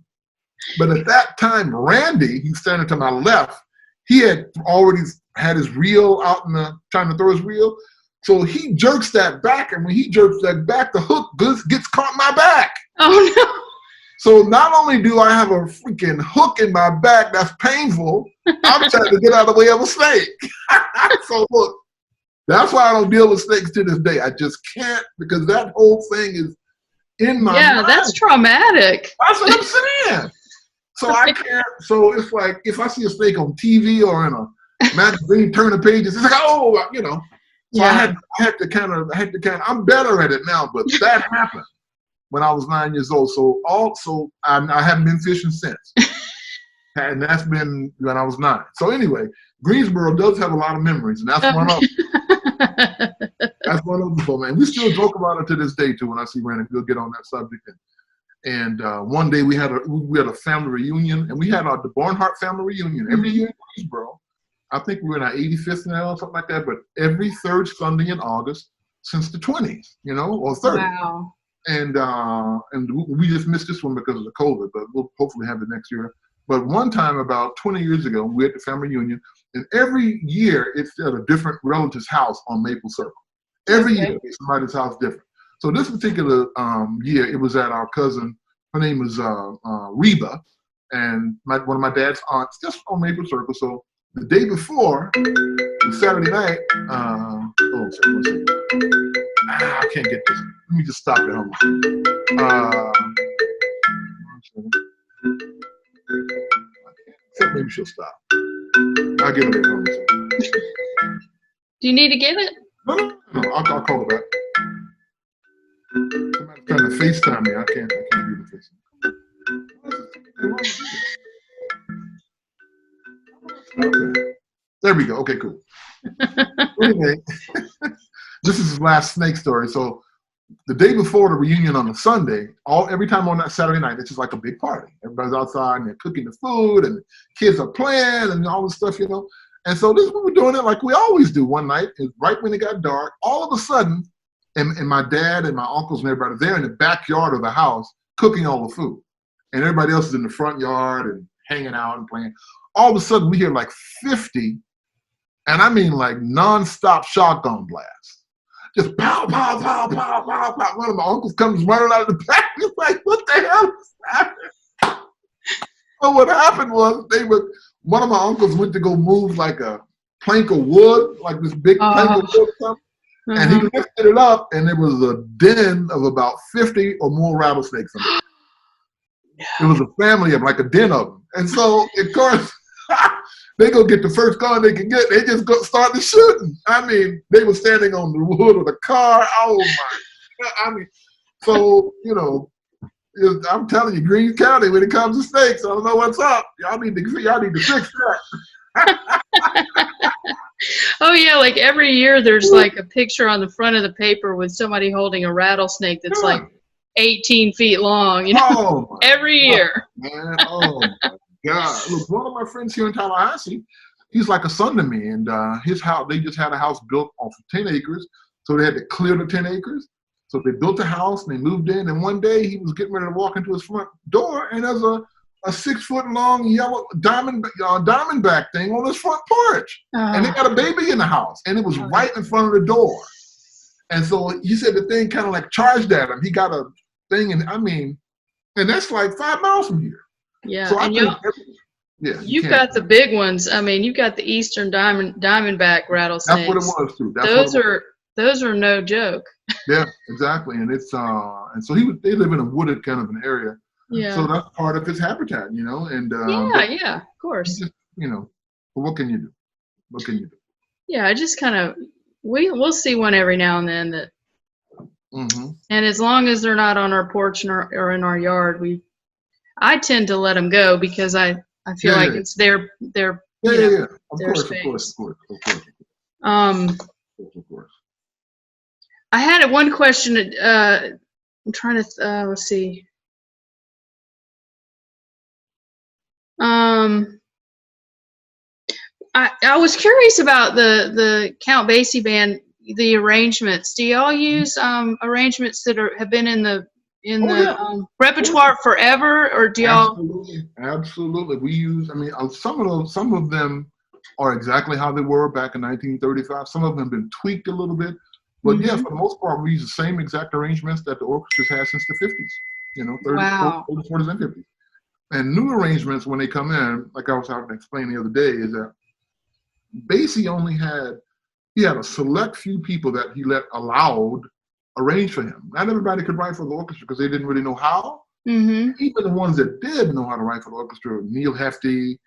But at that time, Randy, he's standing to my left, he had already had his reel out trying to throw his reel. So he jerks that back, and when he jerks that back, the hook gets caught in my back. Oh, no. So not only do I have a freaking hook in my back that's painful, I'm trying to get out of the way of a snake. So look, that's why I don't deal with snakes to this day. I just can't, because that whole thing is in my mind. That's traumatic. That's what I'm saying. So I can't. So it's like if I see a snake on TV or in a magazine, turn the pages, it's like, you know. So I had to kind of. I'm better at it now, but that happened when I was 9 years old. So I haven't been fishing since, and that's been when I was 9. So anyway, Greensboro does have a lot of memories, and that's one of them. That's one of them, man. We still joke about it to this day too. When I see Randy, we'll get on that subject. And one day we had a family reunion, and we had the Barnhart family reunion every year in Greensboro. I think we were in our 85th now, something like that. But every 3rd Sunday in August since the 20s, you know, or 30s. Wow. And we just missed this one because of the COVID, but we'll hopefully have it next year. But one time about 20 years ago, we had the family reunion, and every year it's at a different relative's house on Maple Circle. Every year it's somebody's house different. So this particular year, it was at our cousin. Her name was Reba, and one of my dad's aunts, just on Maple Circle. So the day before, Saturday night. One second. I can't get this. Let me just stop it. Hold on. Maybe she'll stop. I'll give it a moment. Do you need to get it? No. I'll call her back. Somebody's trying to FaceTime me. I can't do the FaceTime. Okay. There we go. Okay, cool. Anyway, this is his last snake story. So the day before the reunion on a Sunday, every time on that Saturday night, it's just like a big party. Everybody's outside and they're cooking the food and the kids are playing and all this stuff, you know. And so this is what we're doing it like we always do one night. It's right when it got dark, all of a sudden, and my dad and my uncles and everybody, they're in the backyard of the house cooking all the food. And everybody else is in the front yard and hanging out and playing. All of a sudden, we hear like 50 And I mean like non-stop shotgun blasts. Just pow, pow, pow, pow, pow, pow. One of my uncles comes running out of the back. He's like, what the hell is happening? So what happened was one of my uncles went to go move like a plank of wood, like this big plank of wood or something. And he lifted it up, and there was a den of about 50 or more rattlesnakes in it. It was a family of like a den of them. And so, of course, they go get the first gun they can get. They just start shooting. I mean, they were standing on the hood of the car. Oh, my. I mean, so, you know, I'm telling you, Greene County, when it comes to snakes, I don't know what's up. Y'all need to fix that. Oh yeah, like every year there's like a picture on the front of the paper with somebody holding a rattlesnake that's like 18 feet long, you know, every year. Man, oh my God. Look, one of my friends here in Tallahassee, he's like a son to me, and his house, they just had a house built off of 10 acres, so they had to clear the 10 acres. So they built a house and they moved in, and one day he was getting ready to walk into his front door, and there's a 6-foot-long yellow diamondback thing on his front porch. And they got a baby in the house, and it was right in front of the door. And so he said the thing kind of like charged at him. He got a thing, and I mean, and that's like 5 miles from here. Yeah, so and you've got the big ones. I mean, you've got the eastern diamondback rattlesnakes. That's what it was too. Those are no joke. Yeah, exactly. And it's and so they live in a wooded kind of an area. Yeah. So that's part of his habitat, you know. And yeah, of course. Just, you know, but what can you do? What can you do? Yeah, I just kind of we'll see one every now and then that. And as long as they're not on our porch or in our yard, I tend to let them go because I feel like it's their Of course. I had one question. I'm trying to let's see. I was curious about the Count Basie band, the arrangements. Do y'all use arrangements that have been in the repertoire forever, or do y'all? Absolutely. We use. I mean, some of them are exactly how they were back in 1935. Some of them have been tweaked a little bit, but yeah, for the most part, we use the same exact arrangements that the orchestras had since the 50s. You know, 30s, 40s, and 50s. And new arrangements, when they come in, like I was having to explain the other day, is that Basie he had a select few people that he allowed arrange for him. Not everybody could write for the orchestra because they didn't really know how. Even the ones that did know how to write for the orchestra, Neil Hefti,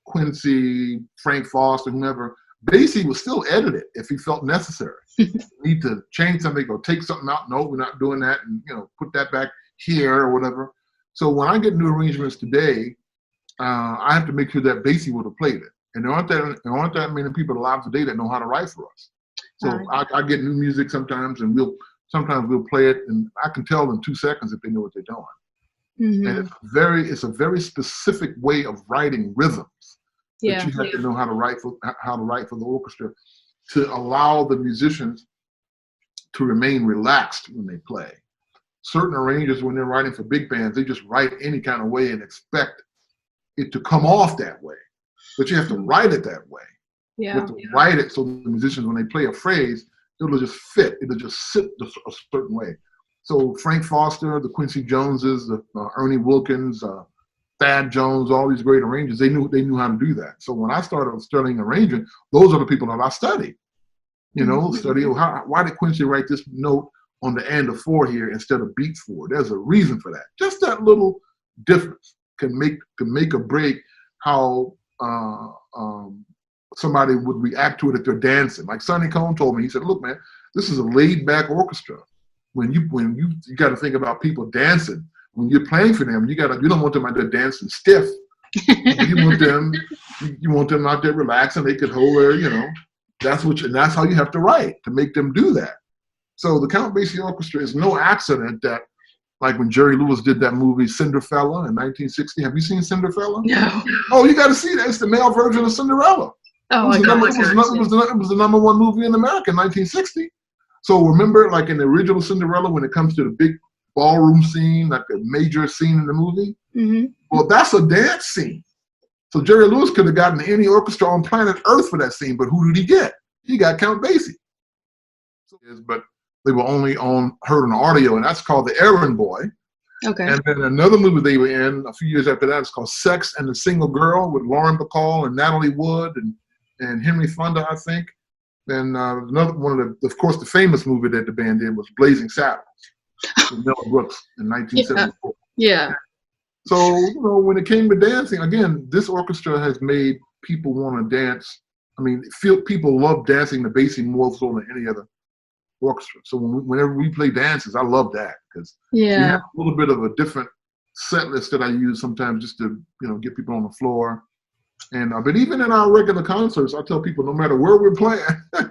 Quincy, Frank Foster, whomever, Basie would still edit it if he felt necessary. Need to change something, go take something out. No, we're not doing that, and put that back here or whatever. So when I get new arrangements today, I have to make sure that Basie would have played it. And there aren't that many people alive today that know how to write for us. So I get new music sometimes, and sometimes we'll play it, and I can tell in 2 seconds if they know what they're doing. And it's a very specific way of writing rhythms that you have to know how to write for the orchestra to allow the musicians to remain relaxed when they play. Certain arrangers, when they're writing for big bands, they just write any kind of way and expect it to come off that way. But you have to write it that way. You have to write it so the musicians, when they play a phrase, it'll just fit. It'll just sit a certain way. So Frank Foster, the Quincy Joneses, the Ernie Wilkins, Thad Jones, all these great arrangers, they knew how to do that. So when I started studying arranging, those are the people that I studied. Study why did Quincy write this note on the end of 4 here instead of beat 4? There's a reason for that. Just that little difference can make or break how somebody would react to it if they're dancing. Like Sonny Cohn told me, he said, "Look, man, this is a laid-back orchestra. When you got to think about people dancing. When you're playing for them, you don't want them out there dancing stiff. You want them out there relaxing. They could hold their, that's how you have to write to make them do that. So the Count Basie Orchestra is no accident that, like when Jerry Lewis did that movie Cinderfella in 1960. Have you seen Cinderfella? No. Oh, you got to see that. It's the male version of Cinderella. Oh, it was the number 1 movie in America in 1960. So remember, like in the original Cinderella, when it comes to the big ballroom scene, like the major scene in the movie, well, that's a dance scene. So Jerry Lewis could have gotten any orchestra on planet Earth for that scene, but who did he get? He got Count Basie. But they were only heard on audio, and that's called The Errand Boy. Okay. And then another movie they were in a few years after that is called Sex and the Single Girl with Lauren Bacall and Natalie Wood and Henry Fonda, I think. Then another one of course, the famous movie that the band did was Blazing Saddles with Mel Brooks in 1974. Yeah. So, when it came to dancing, again, this orchestra has made people want to dance. I mean, people love dancing the Basie more so than any other orchestra. So whenever we play dances, I love that because we have a little bit of a different set list that I use sometimes just to, get people on the floor. And but even in our regular concerts, I tell people no matter where we're playing,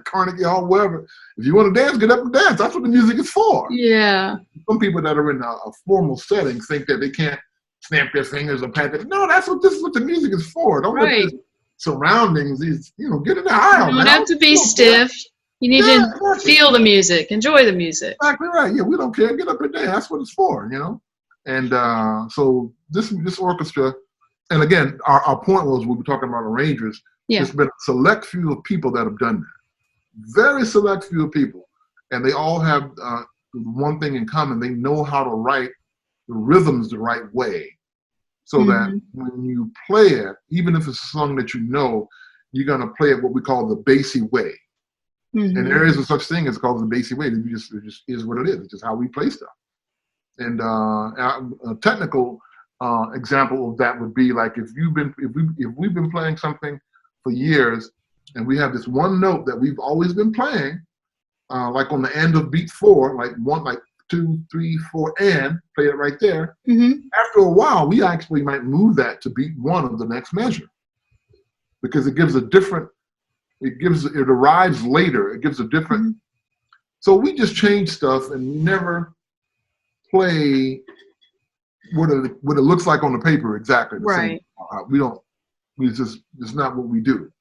Carnegie Hall, wherever, if you want to dance, get up and dance. That's what the music is for. Yeah. Some people that are in a formal setting think that they can't snap their fingers or pat their. No, this is what the music is for. Don't let the surroundings. Get in the aisle. You don't have to be stiff. You need to feel the music, enjoy the music. Exactly right. Yeah, we don't care. Get up and dance. That's what it's for. And so this orchestra. And again, our point was we were talking about arrangers. Yeah. There's been a select few of people that have done that. Very select few of people. And they all have one thing in common. They know how to write the rhythms the right way. So that when you play it, even if it's a song that you're going to play it what we call the Basie way. Mm-hmm. And there is a such thing as called the Basie way. It just is what it is. It's just how we play stuff. And a technical example of that would be like if we've been playing something for years and we have this one note that we've always been playing, like on the end of beat 4, like 2, 3, 4, and play it right there. Mm-hmm. After a while, we actually might move that to beat 1 of the next measure because it gives it arrives later. It gives a different. Mm-hmm. So we just change stuff and never play what it looks like on the paper exactly the same. It's not what we do.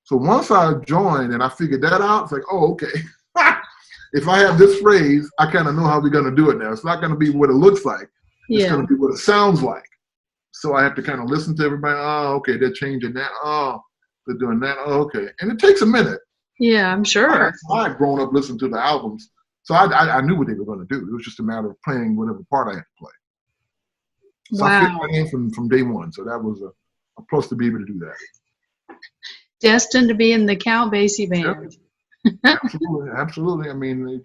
So once I joined and I figured that out, it's like, oh, okay. If I have this phrase, I kind of know how we're going to do it now. It's not going to be what it looks like. It's going to be what it sounds like. So I have to kind of listen to everybody. Oh, okay, they're changing that. Oh, they're doing that. Oh, okay. And it takes a minute. Yeah, I'm sure. I had grown up listening to the albums, so I knew what they were going to do. It was just a matter of playing whatever part I had to play. So I fit right in from day one. So that was a plus to be able to do that. Destined to be in the Count Basie band. Yep. Absolutely. I mean,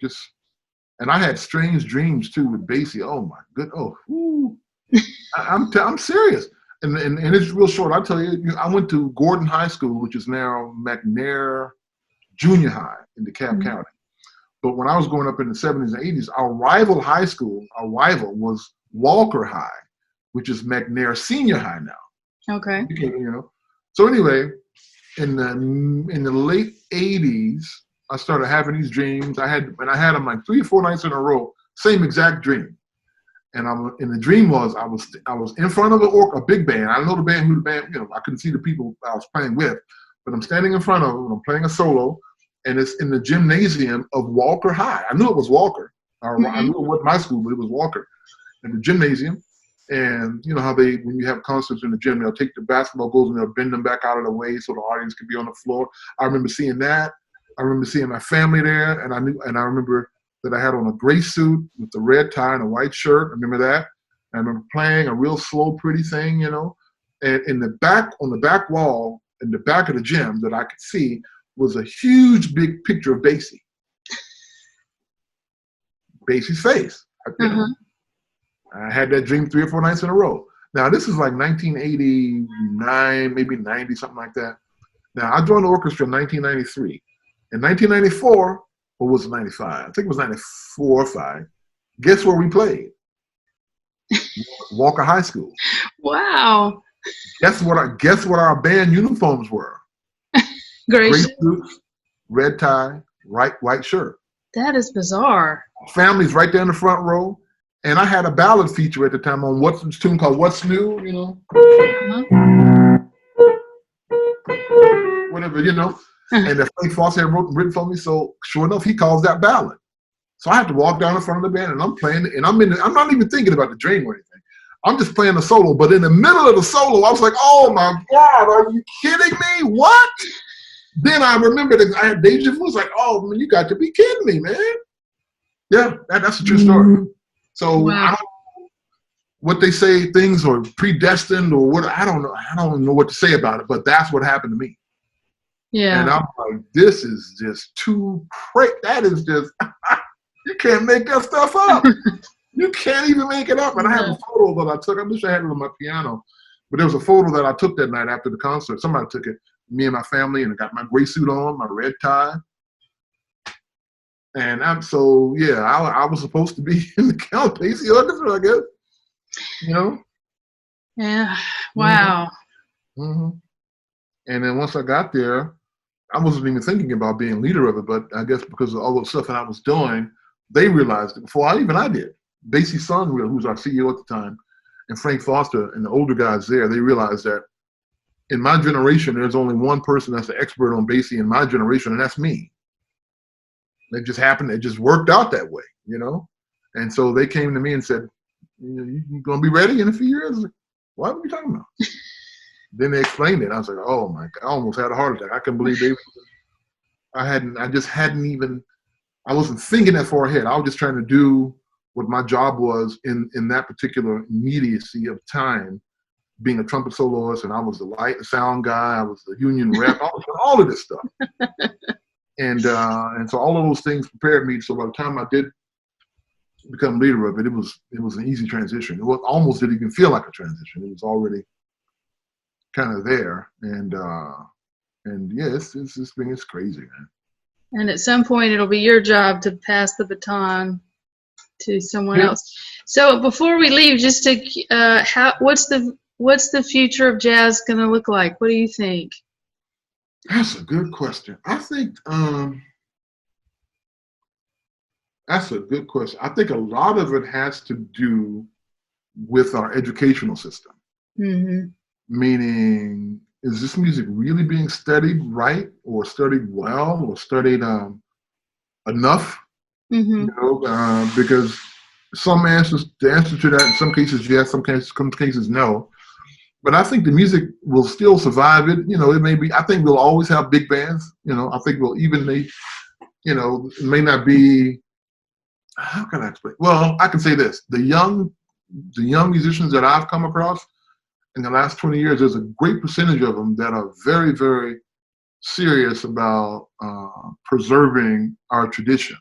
and I had strange dreams too with Basie. Oh my good. Oh, I'm serious. And it's real short. I'll tell you, I went to Gordon High School, which is now McNair Junior High in DeKalb County. But when I was growing up in the 70s and 80s, our rival was Walker High, which is McNair Senior High now. Okay. So anyway, in the late 80s, I started having these dreams. I had them like 3 or 4 nights in a row, same exact dream. And the dream was I was in front of a big band. I don't know who the band, I couldn't see the people I was playing with, but I'm standing in front of them. I'm playing a solo, and it's in the gymnasium of Walker High. I knew it was Walker. I knew it wasn't my school, but it was Walker. In the gymnasium. And you know how when you have concerts in the gym, they'll take the basketball goals and they'll bend them back out of the way so the audience can be on the floor. I remember seeing that. I remember seeing my family there, and I remember that I had on a gray suit with a red tie and a white shirt. I remember that. And I remember playing a real slow, pretty thing, And in the back, on the back wall, in the back of the gym that I could see was a huge, big picture of Basie. Basie's face. I had that dream 3 or 4 nights in a row. Now, this is like 1989, maybe 90, something like that. Now, I joined the orchestra in 1993. In 1994, or was it 95? I think it was 94 or 5. Guess where we played? Walker High School. Wow. Guess what our band uniforms were? Gray suits, red tie, white shirt. That is bizarre. Family's right there in the front row. And I had a ballad feature at the time on this tune called What's New, Whatever, And the Frank Foster had written for me, so sure enough, he calls that ballad. So I have to walk down in front of the band, and I'm playing, and I'm not even thinking about the dream or anything. I'm just playing the solo. But in the middle of the solo, I was like, oh my God, are you kidding me? What? Then I remembered that I had deja vu. I was like, oh man, you got to be kidding me, man. Yeah, that's a true story. So Wow. I don't know what they say, things are predestined or what, I don't know. I don't know what to say about it, but that's what happened to me. Yeah. And I'm like, this is just too crazy. That is just, you can't make that stuff up. You can't even make it up. And I have a photo that I took. I wish I had it on my piano. But there was a photo that I took that night after the concert. Somebody took it, me and my family, and I got my gray suit on, my red tie. And I was supposed to be in the Count Basie Orchestra, I guess. You know? Yeah. Wow. Mm-hmm. And then once I got there, I wasn't even thinking about being leader of it, but I guess because of all the stuff that I was doing, they realized it before I did. Basie's son, who was our CEO at the time, and Frank Foster and the older guys there, they realized that in my generation, there's only one person that's an expert on Basie in my generation, and that's me. It just happened. It just worked out that way, you know? And so they came to me and said, you going to be ready in a few years? Like, what are we talking about? Then they explained it. I was like, oh my God, I almost had a heart attack. I couldn't believe I wasn't thinking that far ahead. I was just trying to do what my job was in that particular immediacy of time, being a trumpet soloist, and I was the light and sound guy. I was the union rep. I was all of this stuff. And so all of those things prepared me. So by the time I did become leader of it, it was an easy transition. It almost didn't even feel like a transition. It was already kind of there. And yeah, it's crazy, man. And at some point, it'll be your job to pass the baton to someone else. So before we leave, just to what's the future of jazz going to look like? What do you think? That's a good question. I think that's a good question. I think a lot of it has to do with our educational system. Mm-hmm. Meaning, is this music really being studied right, or studied well, or studied enough? Mm-hmm. You know, because the answer to that, in some cases yes, some cases no. But I think the music will still survive it. You know, I think we'll always have big bands. You know, I think it may not be, how can I explain? Well, I can say this. The young musicians that I've come across in the last 20 years, there's a great percentage of them that are very, very serious about preserving our tradition.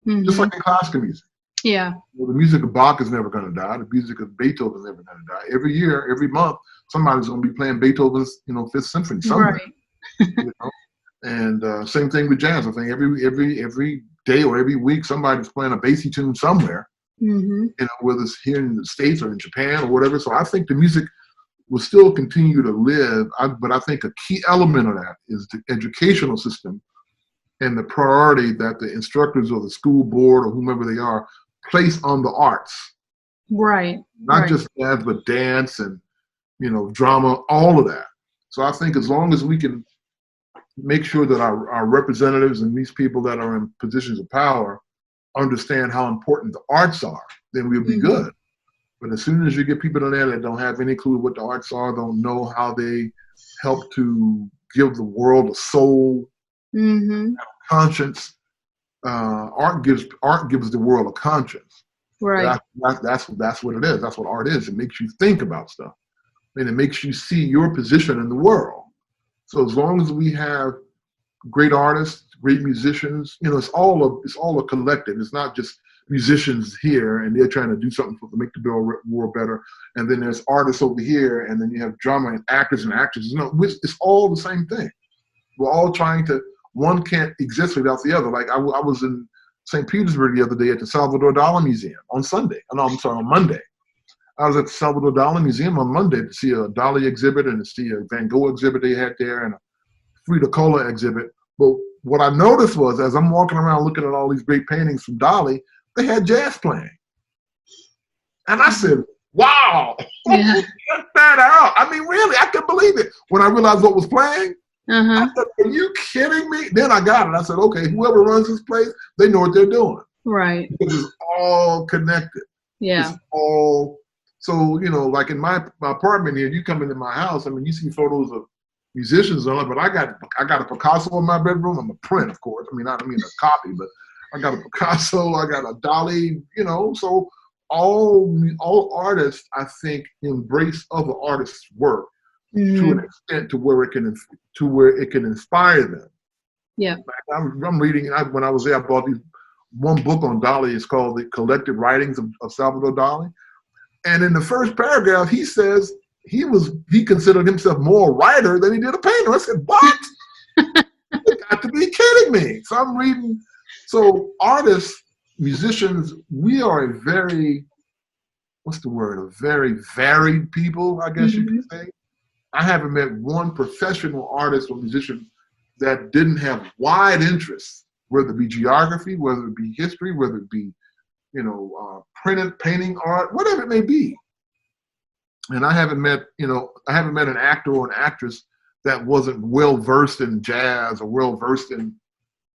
Mm-hmm. Just like in classical music. Yeah. Well, the music of Bach is never going to die. The music of Beethoven is never going to die. Every year, every month, somebody's going to be playing Beethoven's, Fifth Symphony somewhere. Right. You know? And same thing with jazz. I think every day or every week, somebody's playing a Basie tune somewhere. Mm-hmm. Whether it's here in the States or in Japan or whatever. So I think the music will still continue to live. But I think a key element of that is the educational system and the priority that the instructors or the school board or whomever they are place on the arts. Right. Not just jazz, but dance and, drama, all of that. So I think as long as we can make sure that our representatives and these people that are in positions of power understand how important the arts are, then we'll be good. But as soon as you get people in there that don't have any clue what the arts are, don't know how they help to give the world a soul, a conscience, art gives the world a conscience. Right. That's what it is. That's what art is. It makes you think about stuff, and it makes you see your position in the world. So as long as we have great artists, great musicians, it's all a collective. It's not just musicians here and they're trying to do something to make the world better, and then there's artists over here, and then you have drama and actors and actresses. It's all the same thing. We're all trying to. One can't exist without the other. Like I was in St. Petersburg the other day at the Salvador Dali Museum on Monday. I was at the Salvador Dali Museum on Monday to see a Dali exhibit and to see a Van Gogh exhibit they had there and a Frida Kahlo exhibit. But what I noticed was, as I'm walking around looking at all these great paintings from Dali, they had jazz playing. And I said, wow, check that out. I mean, really, I couldn't believe it. When I realized what was playing, I said, are you kidding me? Then I got it. I said, okay, whoever runs this place, they know what they're doing. Right. Because it's all connected. Yeah. It's all So, you know, like in my apartment here, you come into my house, I mean, you see photos of musicians on it, but I got a Picasso in my bedroom. I'm a print, of course. I mean, a copy, but I got a Picasso, I got a Dali, you know. So all artists, I think, embrace other artists' work to an extent to where it can inspire them. Yeah. Like I'm reading. When I was there, I bought one book on Dali. It's called The Collected Writings of Salvador Dali. And in the first paragraph, he says he considered himself more a writer than he did a painter. I said, what? You got to be kidding me. So I'm reading. So artists, musicians, we are a very, a very varied people, I guess you could say. I haven't met one professional artist or musician that didn't have wide interests, whether it be geography, whether it be history, whether it be, you know, painting art, whatever it may be. And I haven't met an actor or an actress that wasn't well versed in jazz or well versed in,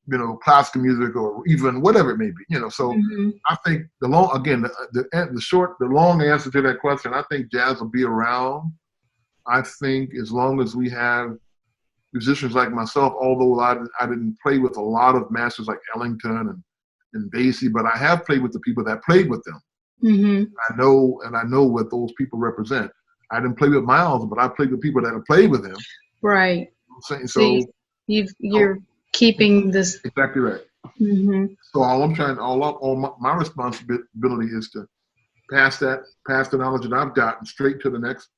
you know, classical music or even whatever it may be, you know. So I think the long answer to that question, I think jazz will be around. I think as long as we have musicians like myself, although I didn't play with a lot of masters like Ellington and Basie, but I have played with the people that played with them. I know what those people represent. I didn't play with Miles, but I played with people that have played with him. Right. So you're keeping this exactly right. So all my responsibility is to pass the knowledge that I've gotten straight to the next,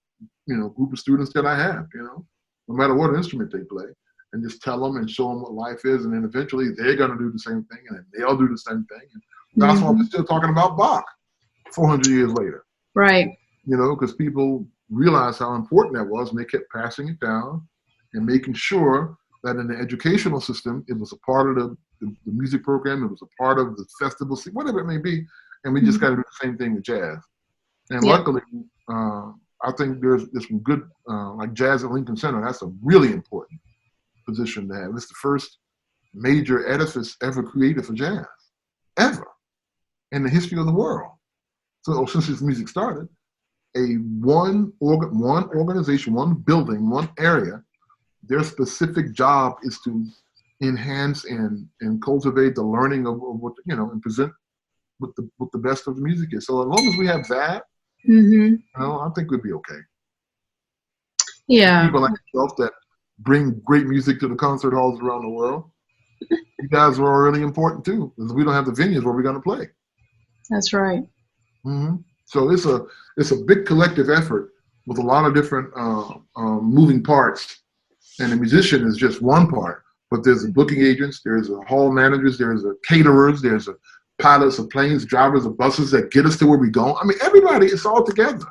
you know, group of students that I have, you know, no matter what instrument they play, and just tell them and show them what life is, and then eventually they're going to do the same thing, and then they'll do the same thing. And that's why we're still talking about Bach 400 years later. Right. You know, because people realized how important that was, and they kept passing it down and making sure that in the educational system, it was a part of the music program, it was a part of the festival, whatever it may be, and we just got to do the same thing with jazz. And luckily, I think there's some good, like jazz at Lincoln Center, that's a really important position to have. It's the first major edifice ever created for jazz, ever, in the history of the world. So since this music started, one organization, one building, one area, their specific job is to enhance and cultivate the learning of what, you know, and present what the best of the music is. So as long as we have that, you know, I think we'll be okay. Yeah. People like yourself that bring great music to the concert halls around the world, you guys are really important too, because we don't have the venues where we're going to play. That's right. So it's a big collective effort with a lot of different moving parts, and the musician is just one part. But there's the booking agents, there's the hall managers, there's the caterers, there's the pilots of planes, drivers of buses that get us to where we're going. I mean, everybody is all together.